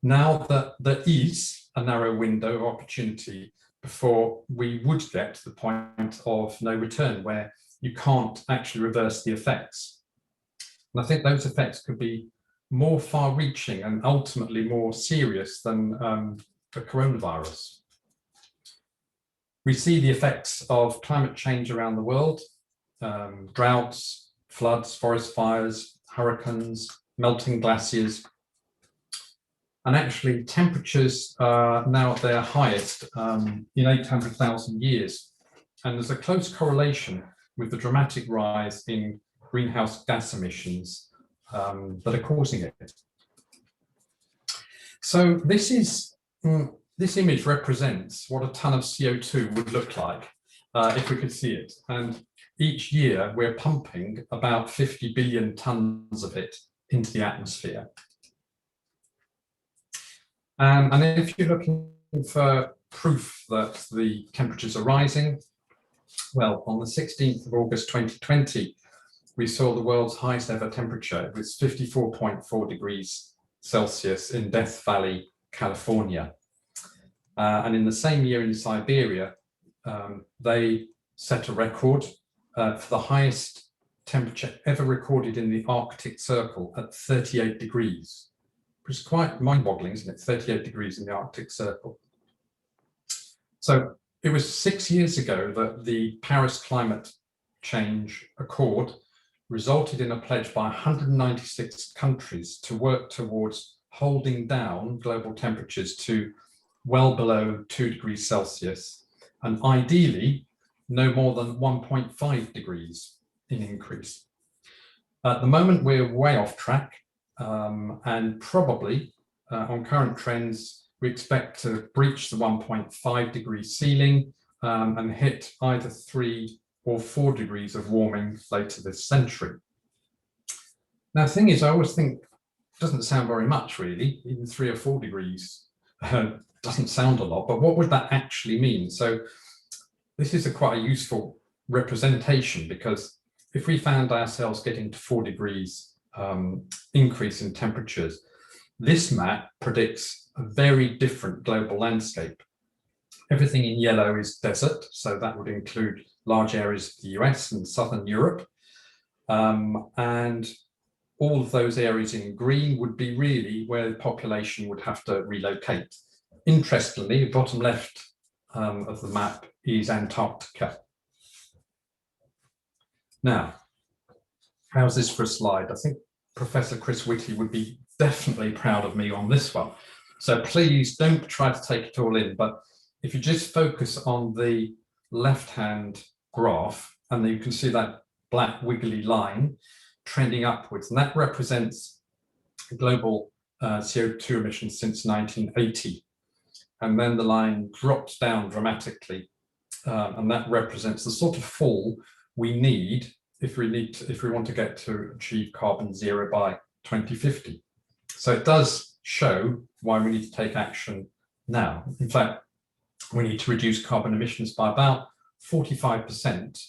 Speaker 16: now that there is a narrow window of opportunity before we would get to the point of no return, where you can't actually reverse the effects. And I think those effects could be more far-reaching and ultimately more serious than the coronavirus. We see the effects of climate change around the world, droughts, floods, forest fires, hurricanes, melting glaciers. And actually temperatures are now at their highest in 800,000 years. And there's a close correlation with the dramatic rise in greenhouse gas emissions that are causing it. So this image represents what a ton of CO2 would look like if we could see it. And each year we're pumping about 50 billion tons of it into the atmosphere. And if you're looking for proof that the temperatures are rising, well, on the 16th of August 2020, we saw the world's highest ever temperature. It was 54.4 degrees Celsius in Death Valley, California. And in the same year in Siberia, they set a record for the highest temperature ever recorded in the Arctic Circle at 38 degrees, which is quite mind-boggling, isn't it? 38 degrees in the Arctic Circle. So it was 6 years ago that the Paris Climate Change Accord resulted in a pledge by 196 countries to work towards holding down global temperatures to well below 2 degrees Celsius, and ideally no more than 1.5 degrees in increase. At the moment, we're way off track, and probably on current trends, we expect to breach the 1.5 degree ceiling and hit either 3 or 4 degrees of warming later this century. Now, the thing is, I always think it doesn't sound very much, really. Even 3 or 4 degrees doesn't sound a lot, but what would that actually mean? So this is quite a useful representation, because if we found ourselves getting to 4 degrees increase in temperatures, this map predicts a very different global landscape. Everything in yellow is desert, so that would include large areas of the US and southern Europe. And all of those areas in green would be really where the population would have to relocate. Interestingly, the bottom left of the map is Antarctica. Now, how's this for a slide? I think Professor Chris Whitley would be definitely proud of me on this one. So please don't try to take it all in, but if you just focus on the left-hand graph, and then you can see that black wiggly line trending upwards, and that represents global CO2 emissions since 1980. And then the line drops down dramatically, and that represents the sort of fall we need if we want to get to achieve carbon zero by 2050. So it does show why we need to take action now. In fact, we need to reduce carbon emissions by about 45%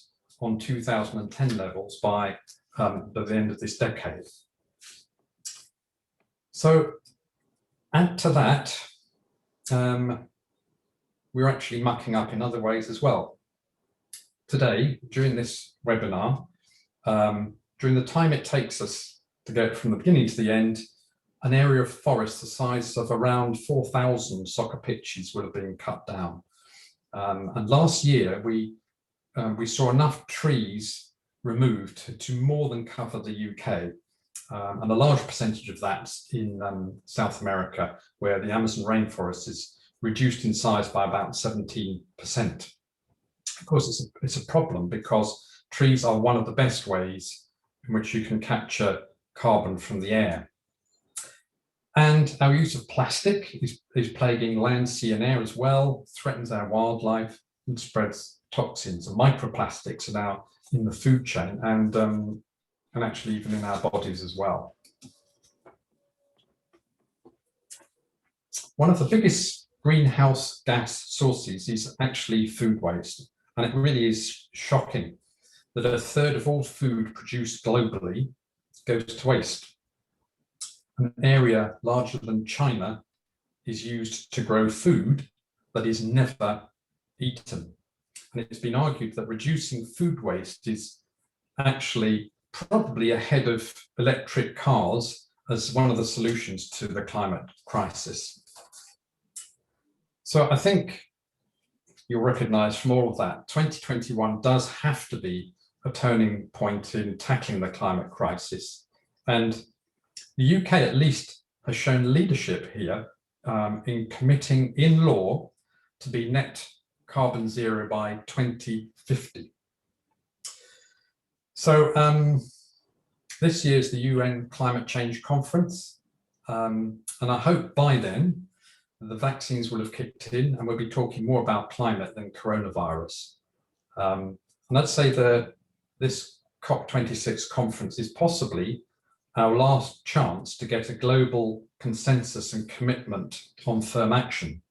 Speaker 16: on 2010 levels by the end of this decade. So add to that, we're actually mucking up in other ways as well. Today, during this webinar, during the time it takes us to get from the beginning to the end, an area of forest the size of around 4,000 soccer pitches will have been cut down. And last year, we saw enough trees removed to more than cover the UK. And a large percentage of that in South America, where the Amazon rainforest is reduced in size by about 17%. Of course, it's a problem because trees are one of the best ways in which you can capture carbon from the air. And our use of plastic is plaguing land, sea and air as well, threatens our wildlife and spreads toxins. And microplastics are now in the food chain and actually even in our bodies as well. One of the biggest greenhouse gas sources is actually food waste. And it really is shocking that a third of all food produced globally goes to waste. An area larger than China is used to grow food that is never eaten. And it's been argued that reducing food waste is actually probably ahead of electric cars as one of the solutions to the climate crisis. So I think you'll recognize from all of that, 2021 does have to be a turning point in tackling the climate crisis. And the UK at least has shown leadership here in committing in law to be net carbon zero by 2050. So this year's the UN Climate Change Conference. And I hope by then the vaccines will have kicked in and we'll be talking more about climate than coronavirus. And I'd say that this COP26 conference is possibly our last chance to get a global consensus and commitment on firm action.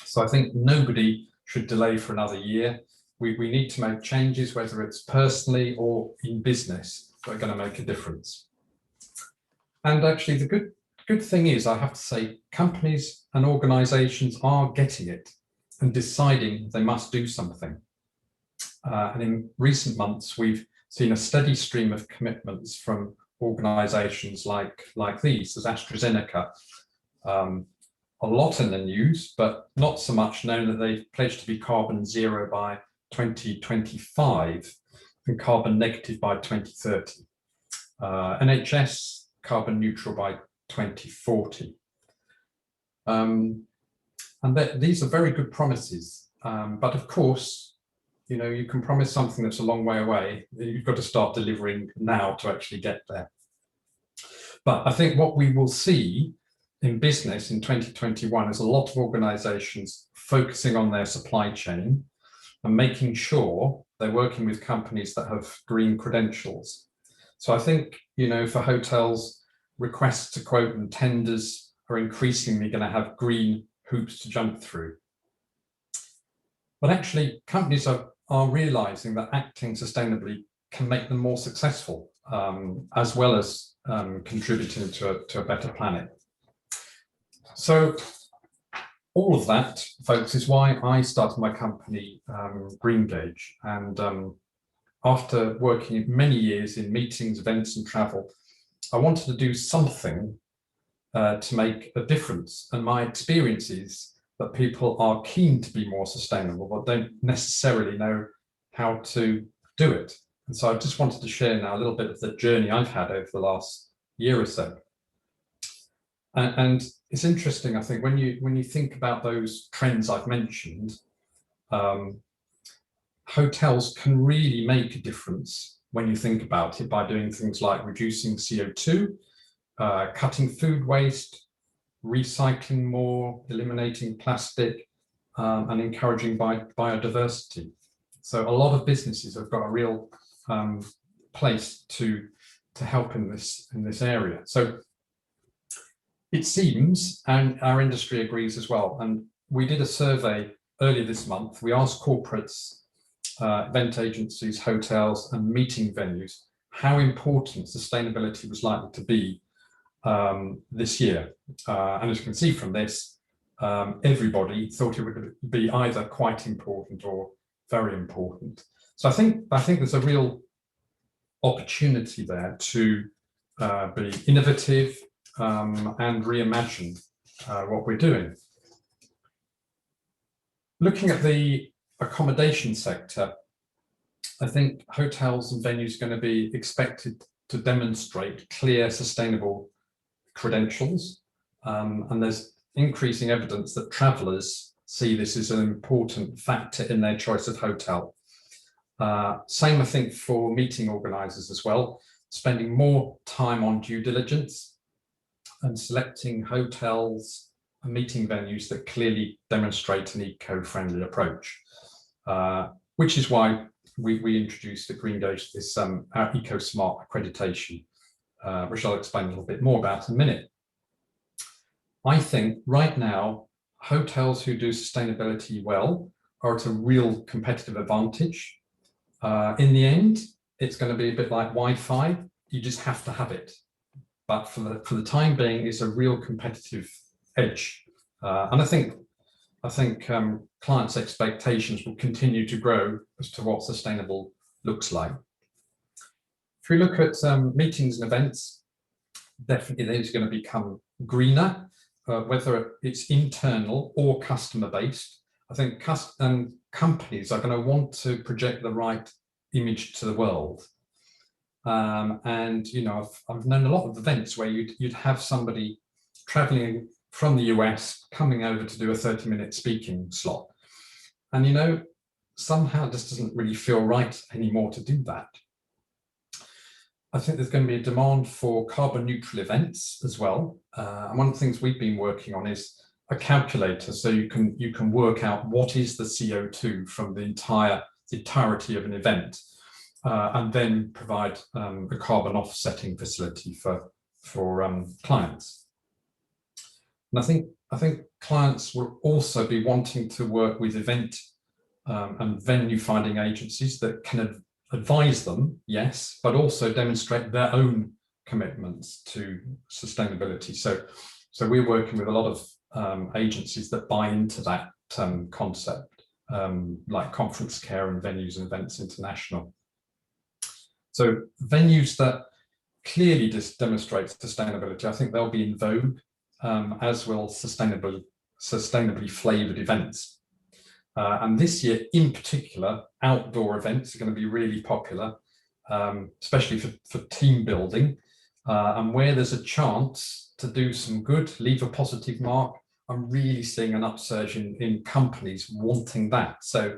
Speaker 16: So I think nobody should delay for another year. We need to make changes, whether it's personally or in business, that are going to make a difference. And actually the good thing is, I have to say, companies and organizations are getting it and deciding they must do something. And in recent months, we've seen a steady stream of commitments from organizations like these, as AstraZeneca. A lot in the news, but not so much known that they've pledged to be carbon zero by 2025 and carbon negative by 2030. NHS carbon neutral by 2040. And And these are very good promises. But of course, you know, you can promise something that's a long way away. You've got to start delivering now to actually get there. But I think what we will see in business in 2021 is a lot of organizations focusing on their supply chain and making sure they're working with companies that have green credentials. So I think, you know, for hotels, requests to quote and tenders are increasingly going to have green hoops to jump through. But actually, companies are realizing that acting sustainably can make them more successful, as well as contributing to a better planet. So all of that, folks, is why I started my company, GreenGauge. And after working many years in meetings, events and travel, I wanted to do something to make a difference. And my experience is that people are keen to be more sustainable, but don't necessarily know how to do it. And so I just wanted to share now a little bit of the journey I've had over the last year or so. And it's interesting, I think, when you think about those trends I've mentioned, hotels can really make a difference when you think about it by doing things like reducing CO2, cutting food waste, recycling more, eliminating plastic, and encouraging biodiversity. So a lot of businesses have got a real place to help in this area. So it seems, and our industry agrees as well, and we did a survey earlier this month. We asked corporates, event agencies, hotels and meeting venues how important sustainability was likely to be this year. And as you can see from this, everybody thought it would be either quite important or very important. So I think there's a real opportunity there to be innovative and reimagine what we're doing. Looking at the accommodation sector, I think hotels and venues are going to be expected to demonstrate clear, sustainable credentials. And there's increasing evidence that travellers see this as an important factor in their choice of hotel. Same, I think, for meeting organisers as well, spending more time on due diligence and selecting hotels and meeting venues that clearly demonstrate an eco-friendly approach, which is why we introduced at GreenGauge this our EcoSmart accreditation, which I'll explain a little bit more about in a minute. I think right now, hotels who do sustainability well are at a real competitive advantage. In the end, it's going to be a bit like Wi-Fi. You just have to have it. But for the time being, it's a real competitive edge. And I think clients' expectations will continue to grow as to what sustainable looks like. If we look at meetings and events, definitely these are going to become greener, whether it's internal or customer-based. I think companies are going to want to project the right image to the world. And you know, I've known a lot of events where you'd have somebody traveling from the US coming over to do a 30-minute speaking slot. And you know, somehow this doesn't really feel right anymore to do that. I think there's going to be a demand for carbon neutral events as well. And one of the things we've been working on is a calculator, so you can work out what is the CO2 from the entirety of an event, and then provide a carbon offsetting facility for clients. And I think clients will also be wanting to work with event and venue finding agencies that can advise them, yes, but also demonstrate their own commitments to sustainability. So we're working with a lot of agencies that buy into that concept, like Conference Care and Venues and Events International. So venues that clearly demonstrate sustainability, I think they'll be in vogue, as will sustainably flavoured events. And this year in particular, outdoor events are going to be really popular, especially for team building. And where there's a chance to do some good, leave a positive mark, I'm really seeing an upsurge in companies wanting that. So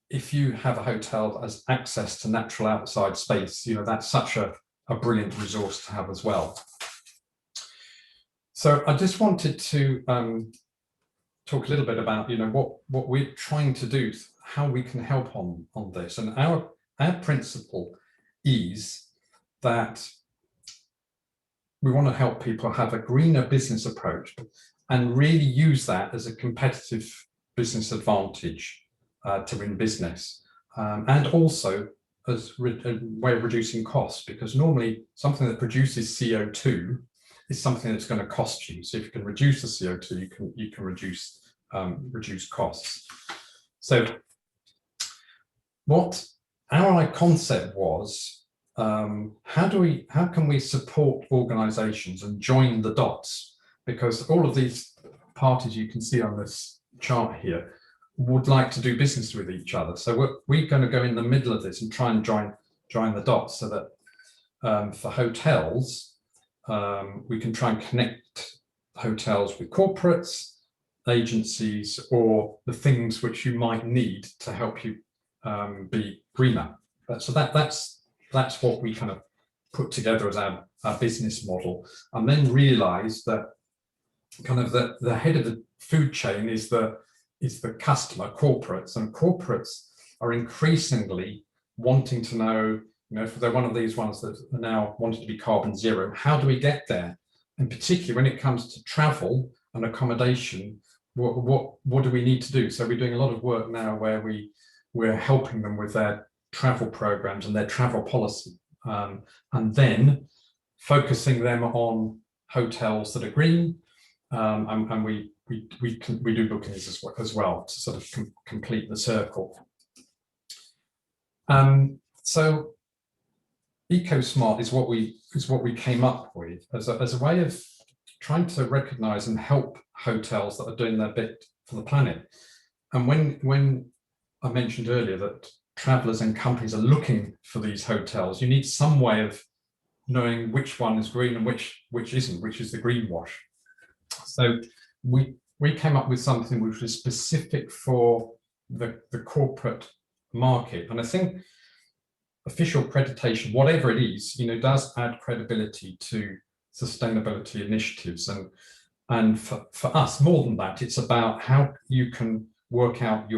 Speaker 16: if you have a hotel that has access to natural outside space, that's such a brilliant resource to have as well. So I just wanted to talk a little bit about, what we're trying to do, how we can help on this. And our principle is that we want to help people have a greener business approach and really use that as a competitive business advantage to win business, and also as a way of reducing costs, because normally something that produces CO2 is something that's going to cost you. So if you can reduce the CO2, you can reduce costs. So what our concept was, how can we support organizations and join the dots? Because all of these parties you can see on this chart here would like to do business with each other. So we're going to go in the middle of this and try and join the dots, so that for hotels, we can try and connect hotels with corporates, agencies, or the things which you might need to help you be greener. So that's what we kind of put together as our business model, and then realize that kind of the head of the food chain is the customer, corporates, and corporates are increasingly wanting to know, if they're one of these ones that are now wanting to be carbon zero, how do we get there? And particularly when it comes to travel and accommodation, what do we need to do? So we're doing a lot of work now where we're helping them with their travel programs and their travel policy, and then focusing them on hotels that are green, and we do bookings as well to sort of complete the circle. So EcoSmart is what we came up with as a way of trying to recognise and help hotels that are doing their bit for the planet. And when I mentioned earlier that travellers and companies are looking for these hotels, you need some way of knowing which one is green and which isn't, which is the greenwash. So we came up with something which was specific for the corporate market. And I think official accreditation, whatever it is, does add credibility to sustainability initiatives. And for us, more than that, it's about how you can work out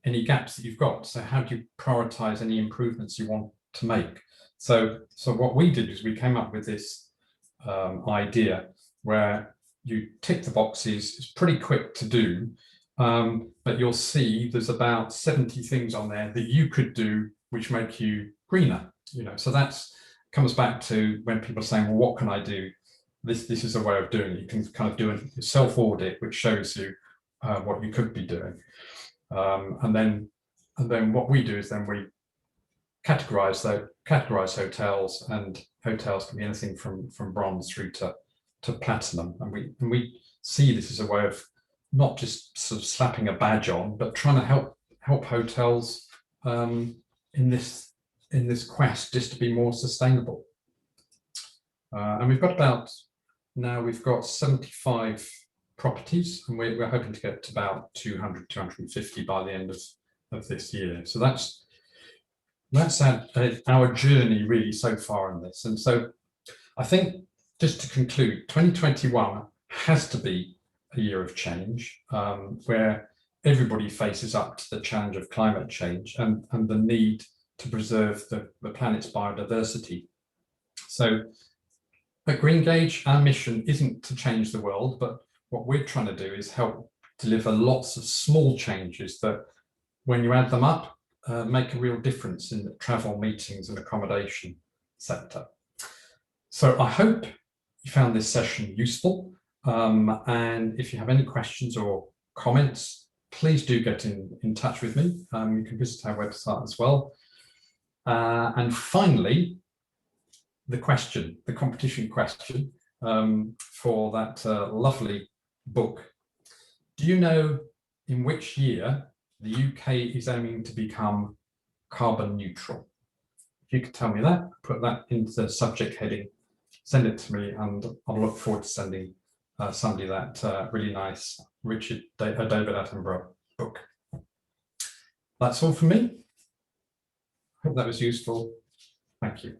Speaker 16: any gaps that you've got. So how do you prioritize any improvements you want to make? So what we did is we came up with this idea where you tick the boxes. It's pretty quick to do, but you'll see there's about 70 things on there that you could do which make you greener. So that's comes back to when people are saying, well, what can I do? This is a way of doing it. You can kind of do a self-audit, which shows you what you could be doing. And then what we do is then we categorize hotels, and hotels can be anything from bronze through to platinum. And we see this as a way of not just sort of slapping a badge on, but trying to help hotels in this quest just to be more sustainable. And we've got 75 properties, and we're hoping to get to about 200, 250 by the end of this year. So that's our journey really so far in this. And so I think, just to conclude, 2021 has to be a year of change, where everybody faces up to the challenge of climate change and the need to preserve the planet's biodiversity. So at Greengage, our mission isn't to change the world, but what we're trying to do is help deliver lots of small changes that, when you add them up, make a real difference in the travel, meetings and accommodation sector. So I hope you found this session useful, and if you have any questions or comments, please do get in touch with me. You can visit our website as well. And finally, the competition question for that lovely book. Do you know in which year the UK is aiming to become carbon neutral? If you could tell me that, put that into the subject heading, send it to me, and I'll look forward to sending somebody that really nice David Attenborough book. That's all for me. Hope that was useful. Thank you.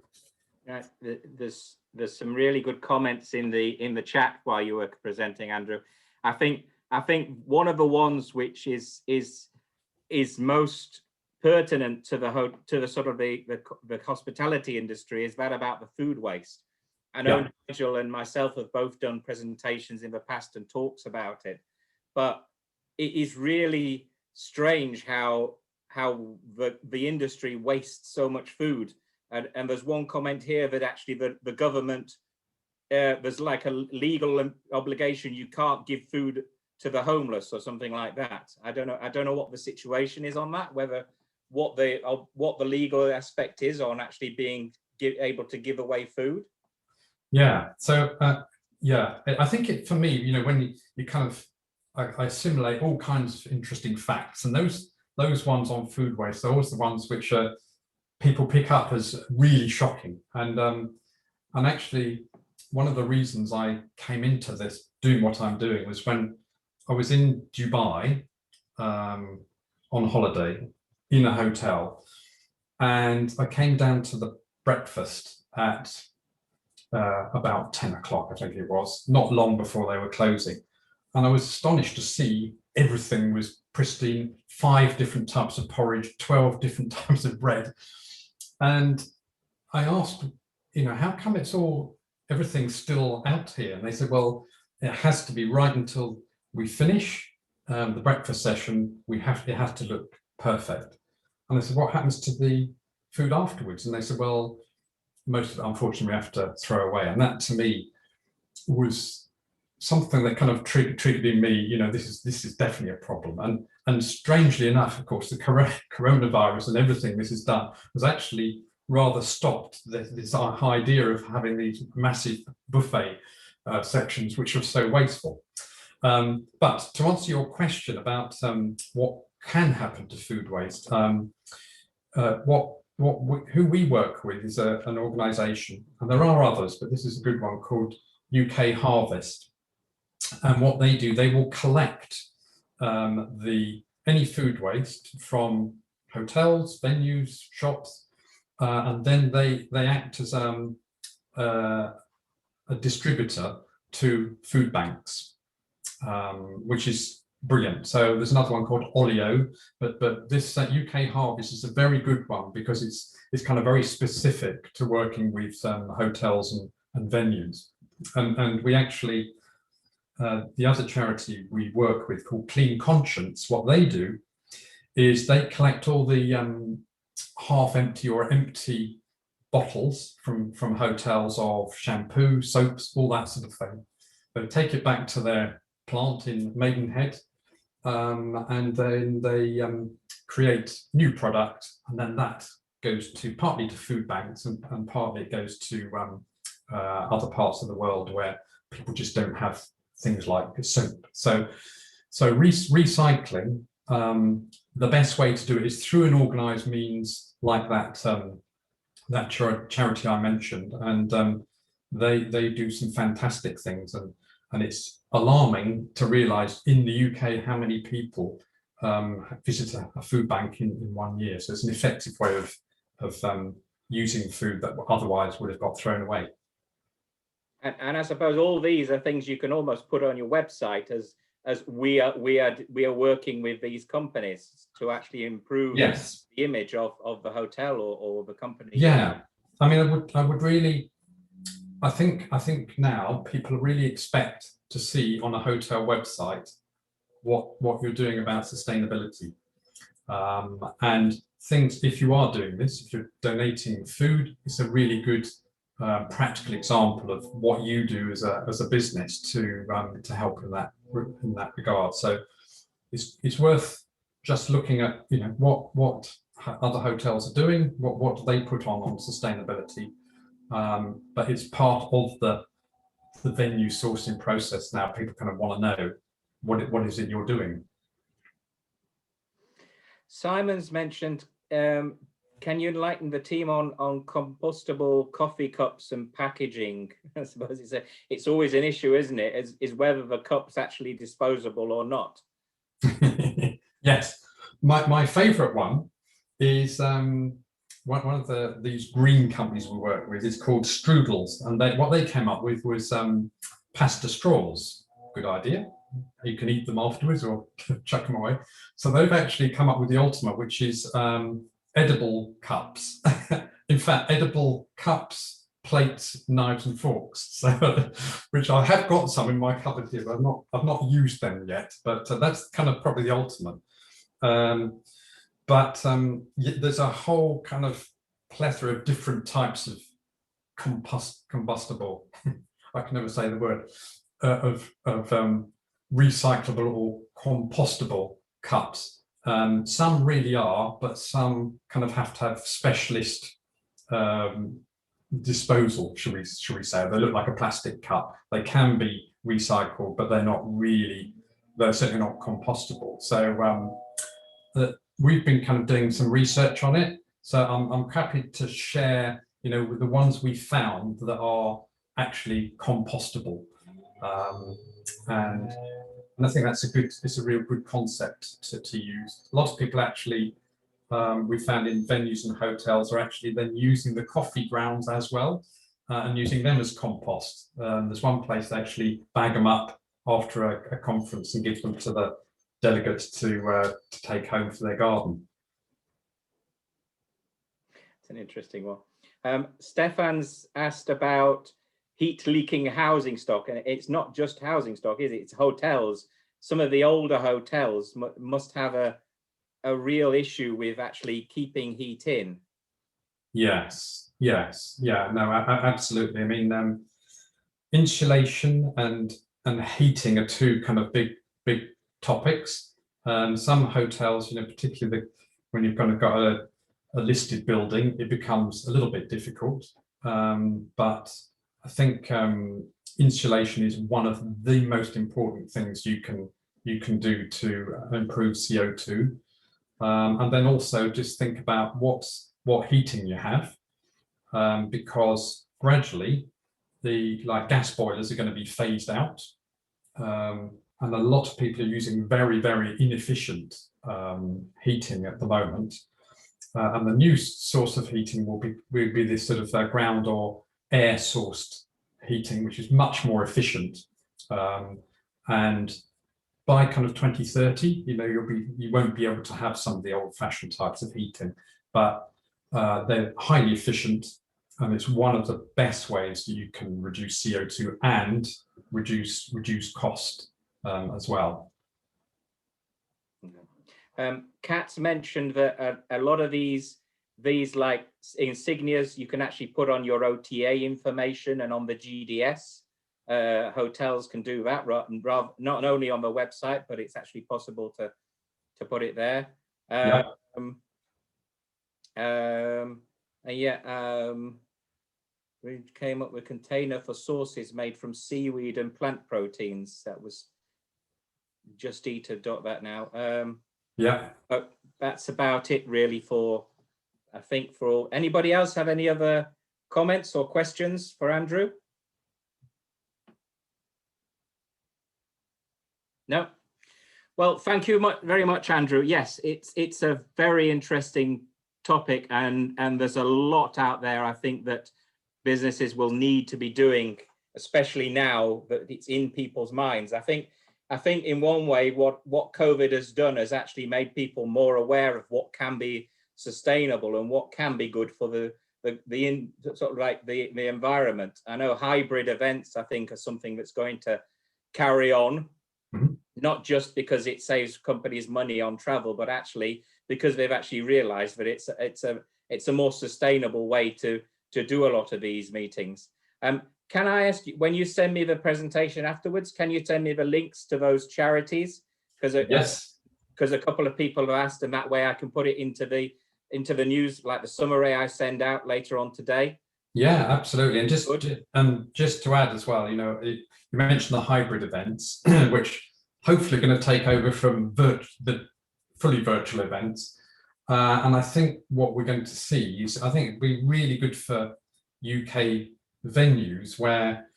Speaker 1: There's some really good comments in the chat while you were presenting, Andrew. I think one of the ones which is most pertinent to the sort of the hospitality industry is that about the food waste. I know Nigel and myself have both done presentations in the past and talks about it, but it is really strange how the industry wastes so much food. And there's one comment here that actually the government, there's like a legal obligation, you can't give food to the homeless or something like that. I don't know what the situation is on that, whether what the legal aspect is on actually being able to give away food.
Speaker 16: Yeah, so yeah, I think it, for me, you know, when you kind of, I assimilate all kinds of interesting facts, and those ones on food waste are always the ones which people pick up as really shocking. And actually, one of the reasons I came into this, doing what I'm doing, was when I was in Dubai on holiday in a hotel, and I came down to the breakfast at about 10 o'clock, I think it was, not long before they were closing. And I was astonished to see everything was pristine, 5 different types of porridge, 12 different types of bread. And I asked, you know, how come everything's still out here? And they said, well, it has to be right until we finish the breakfast session. It has to look perfect. And I said, what happens to the food afterwards? And they said, well, most of it, unfortunately, we have to throw away. And that, to me, was something that kind of triggered in me, you know, this is definitely a problem. And strangely enough, of course, the coronavirus and everything this has done was actually rather stopped this idea of having these massive buffet sections, which are so wasteful. But to answer your question about what can happen to food waste, who we work with is an organisation, and there are others, but this is a good one, called UK Harvest. And what they do, they will collect any food waste from hotels, venues, shops, and then they act as a distributor to food banks, which is brilliant. So there's another one called Olio, but this UK Harvest is a very good one because it's kind of very specific to working with hotels and venues. And we actually, the other charity we work with called Clean Conscience, what they do is they collect all the half empty or empty bottles from hotels of shampoo, soaps, all that sort of thing. They take it back to their plant in Maidenhead, and then they create new product, and then that goes partly to food banks and partly it goes to other parts of the world where people just don't have things like soap. So recycling, the best way to do it is through an organised means like that charity I mentioned, and they do some fantastic things, and it's alarming to realise in the UK how many people visit a food bank in 1 year. So it's an effective way of using food that otherwise would have got thrown away.
Speaker 1: And I suppose all these are things you can almost put on your website as we are working with these companies to actually improve
Speaker 16: yes.
Speaker 1: the image of the hotel or the company.
Speaker 16: Yeah, I mean, I would really, I think now people really expect to see on a hotel website what you're doing about sustainability, and things. If you are doing this, if you're donating food, it's a really good practical example of what you do as a business to help in that regard. So it's worth just looking at, you know, what other hotels are doing, what do they put on sustainability, but it's part of the venue sourcing process now. People kind of want to know what is it you're doing.
Speaker 1: Simon's mentioned can you enlighten the team on compostable coffee cups and packaging? I suppose it's always an issue, isn't it? Is whether the cup's actually disposable or not.
Speaker 16: Yes, my favourite one is one of these green companies we work with is called Strudels, and what they came up with was pasta straws. Good idea. You can eat them afterwards or chuck them away. So they've actually come up with the ultimate, which is edible cups. In fact, edible cups, plates, knives, and forks. So, which I have got some in my cupboard here, but I've not used them yet. But that's kind of probably the ultimate. There's a whole kind of plethora of different types of combustible. I can never say the word of recyclable or compostable cups. Some really are, but some kind of have to have specialist disposal, should we say. They look like a plastic cup. They can be recycled, but they're certainly not compostable. So we've been kind of doing some research on it. So I'm happy to share, with the ones we found that are actually compostable. And I think it's a real good concept to use. A lot of people actually, we found in venues and hotels, are actually then using the coffee grounds as well and using them as compost. There's one place they actually bag them up after a conference and give them to the delegates to take home for their garden.
Speaker 1: It's an interesting one. Stefan's asked about heat leaking housing stock, and it's not just housing stock, is it? It's hotels. Some of the older hotels must have a real issue with actually keeping heat in.
Speaker 16: Yes, yeah, no, absolutely. I mean, insulation and heating are two kind of big topics. Some hotels, particularly when you've kind of got a listed building, it becomes a little bit difficult. But I think insulation is one of the most important things you can do to improve CO2. And then also just think about what heating you have, because gradually the gas boilers are going to be phased out. And a lot of people are using very, very inefficient heating at the moment. And the new source of heating will be this sort of ground or air sourced heating, which is much more efficient. And by kind of 2030, you won't be able to have some of the old-fashioned types of heating, but they're highly efficient, and it's one of the best ways you can reduce CO2 and reduce cost as well.
Speaker 1: Kat's mentioned that a lot of these like insignias you can actually put on your OTA information and on the GDS. Hotels can do that not only on the website, but it's actually possible to put it there. We came up with a container for sauces made from seaweed and plant proteins. That was Just Eat a dot that now. But that's about it really for all. Anybody else have any other comments or questions for Andrew? No. Well, thank you very much, Andrew. Yes, it's a very interesting topic, and there's a lot out there, I think, that businesses will need to be doing, especially now that it's in people's minds. I think in one way, what COVID has done has actually made people more aware of what can be sustainable and what can be good for the environment. I know hybrid events, I think, are something that's going to carry on. Not just because it saves companies money on travel, but actually because they've actually realized that it's a more sustainable way to do a lot of these meetings. Can I ask you, when you send me the presentation afterwards, can you send me the links to those charities? Because a couple of people have asked, and that way I can put it into the news, like the summary I send out later on today.
Speaker 16: Yeah, absolutely. And just to add as well, you mentioned the hybrid events, which hopefully going to take over from the fully virtual events. And I think what we're going to see is, I think it'd be really good for UK venues where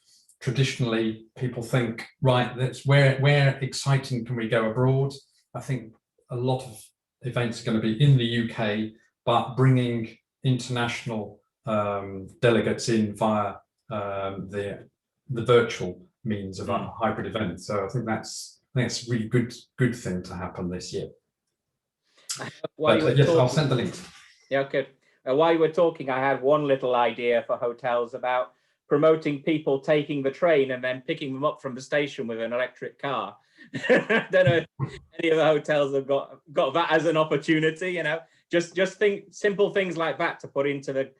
Speaker 16: traditionally people think, right, that's where exciting can we go abroad? I think a lot of events are going to be in the UK, but bringing international delegates in via the virtual means of a hybrid event. So I think that's a really good thing to happen this year. Yes, I'll send the link.
Speaker 1: Yeah, okay. While you were talking, I had one little idea for hotels about promoting people taking the train and then picking them up from the station with an electric car. I don't know if any of the hotels have got that as an opportunity, you know, just think simple things like that to put into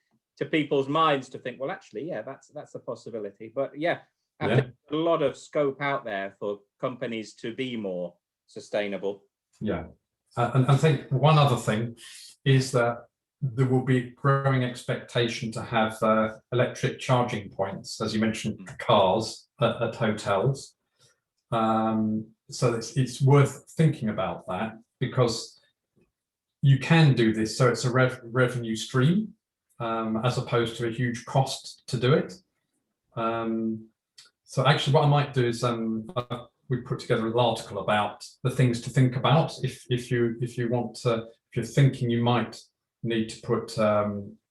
Speaker 1: people's minds to think, well, actually, yeah, that's a possibility. But yeah, I think a lot of scope out there for companies to be more sustainable.
Speaker 16: Yeah. And I think one other thing is that there will be growing expectation to have electric charging points, as you mentioned, cars at hotels. So it's worth thinking about that, because you can do this. So it's a revenue stream as opposed to a huge cost to do it. So actually what I might do is we put together an article about the things to think about if you want to, if you're thinking you might need to put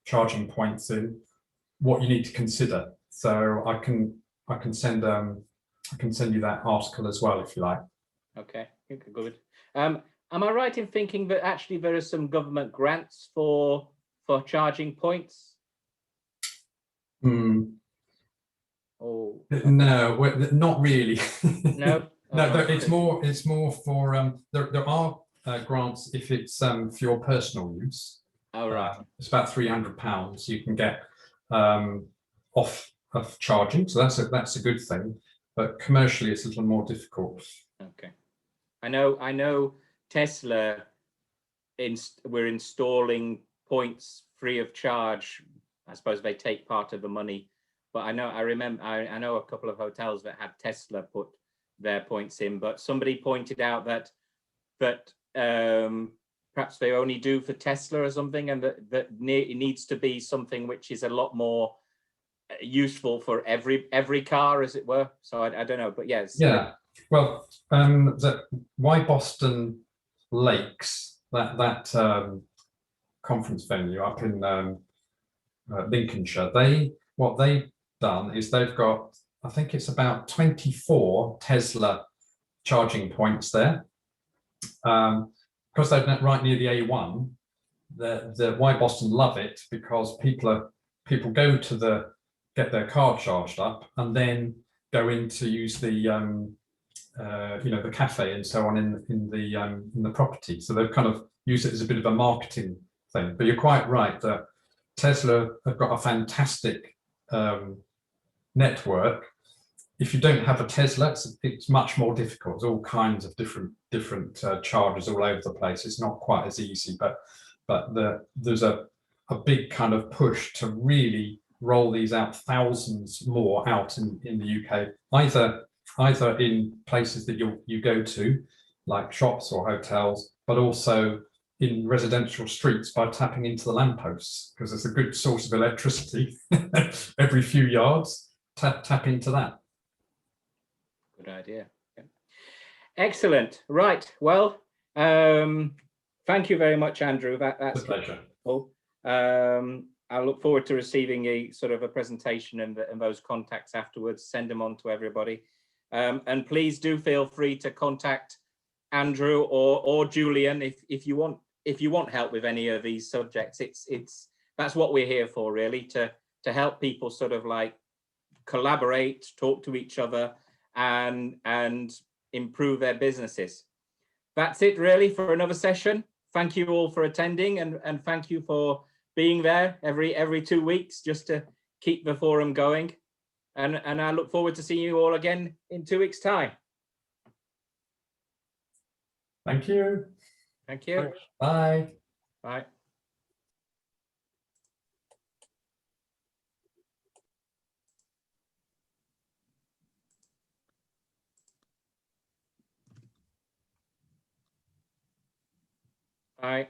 Speaker 16: charging points in, what you need to consider. So I can send you that article as well if you like.
Speaker 1: Okay, good. Am I right in thinking that actually there are some government grants for charging points? Oh
Speaker 16: no, not really.
Speaker 1: No.
Speaker 16: No, it's more for there are grants if it's for your personal use.
Speaker 1: Oh, right.
Speaker 16: It's about £300 you can get off of charging, so that's a good thing. But commercially, it's a little more difficult.
Speaker 1: Okay, I know. Tesla we're installing points free of charge. I suppose they take part of the money, but I know I know a couple of hotels that had Tesla put their points in, but somebody pointed out that perhaps they only do for Tesla or something, and that it needs to be something which is a lot more useful for every car, as it were. So I don't know, but yes.
Speaker 16: Yeah. Well, the Why Boston Lakes, that conference venue up in Lincolnshire, what they've done is they've got, I think it's about 24 Tesla charging points there. Because they're right near the A1, the Why Boston love it, because people go to get their car charged up and then go in to use the the cafe and so on in the property. So they've kind of used it as a bit of a marketing thing. But you're quite right that Tesla have got a fantastic network. If you don't have a Tesla, it's much more difficult. There's all kinds of different chargers all over the place. It's not quite as easy, but there's a big kind of push to really roll these out, thousands more out in the UK, either in places that you go to, like shops or hotels, but also in residential streets by tapping into the lampposts, because there's a good source of electricity every few yards. Tap into that.
Speaker 1: Good idea. Yeah. Excellent. Right. Well, thank you very much, Andrew. That's
Speaker 16: a pleasure.
Speaker 1: Cool. I look forward to receiving a sort of a presentation and those contacts afterwards. Send them on to everybody. And please do feel free to contact Andrew or Julian if you want help with any of these subjects. That's what we're here for, really, to help people sort of like collaborate, talk to each other, and improve their businesses. That's it really for another session. Thank you all for attending, and thank you for being there every 2 weeks just to keep the forum going. And I look forward to seeing you all again in 2 weeks' time.
Speaker 16: Thank you.
Speaker 1: Thank you.
Speaker 16: Bye.
Speaker 1: Bye. Bye.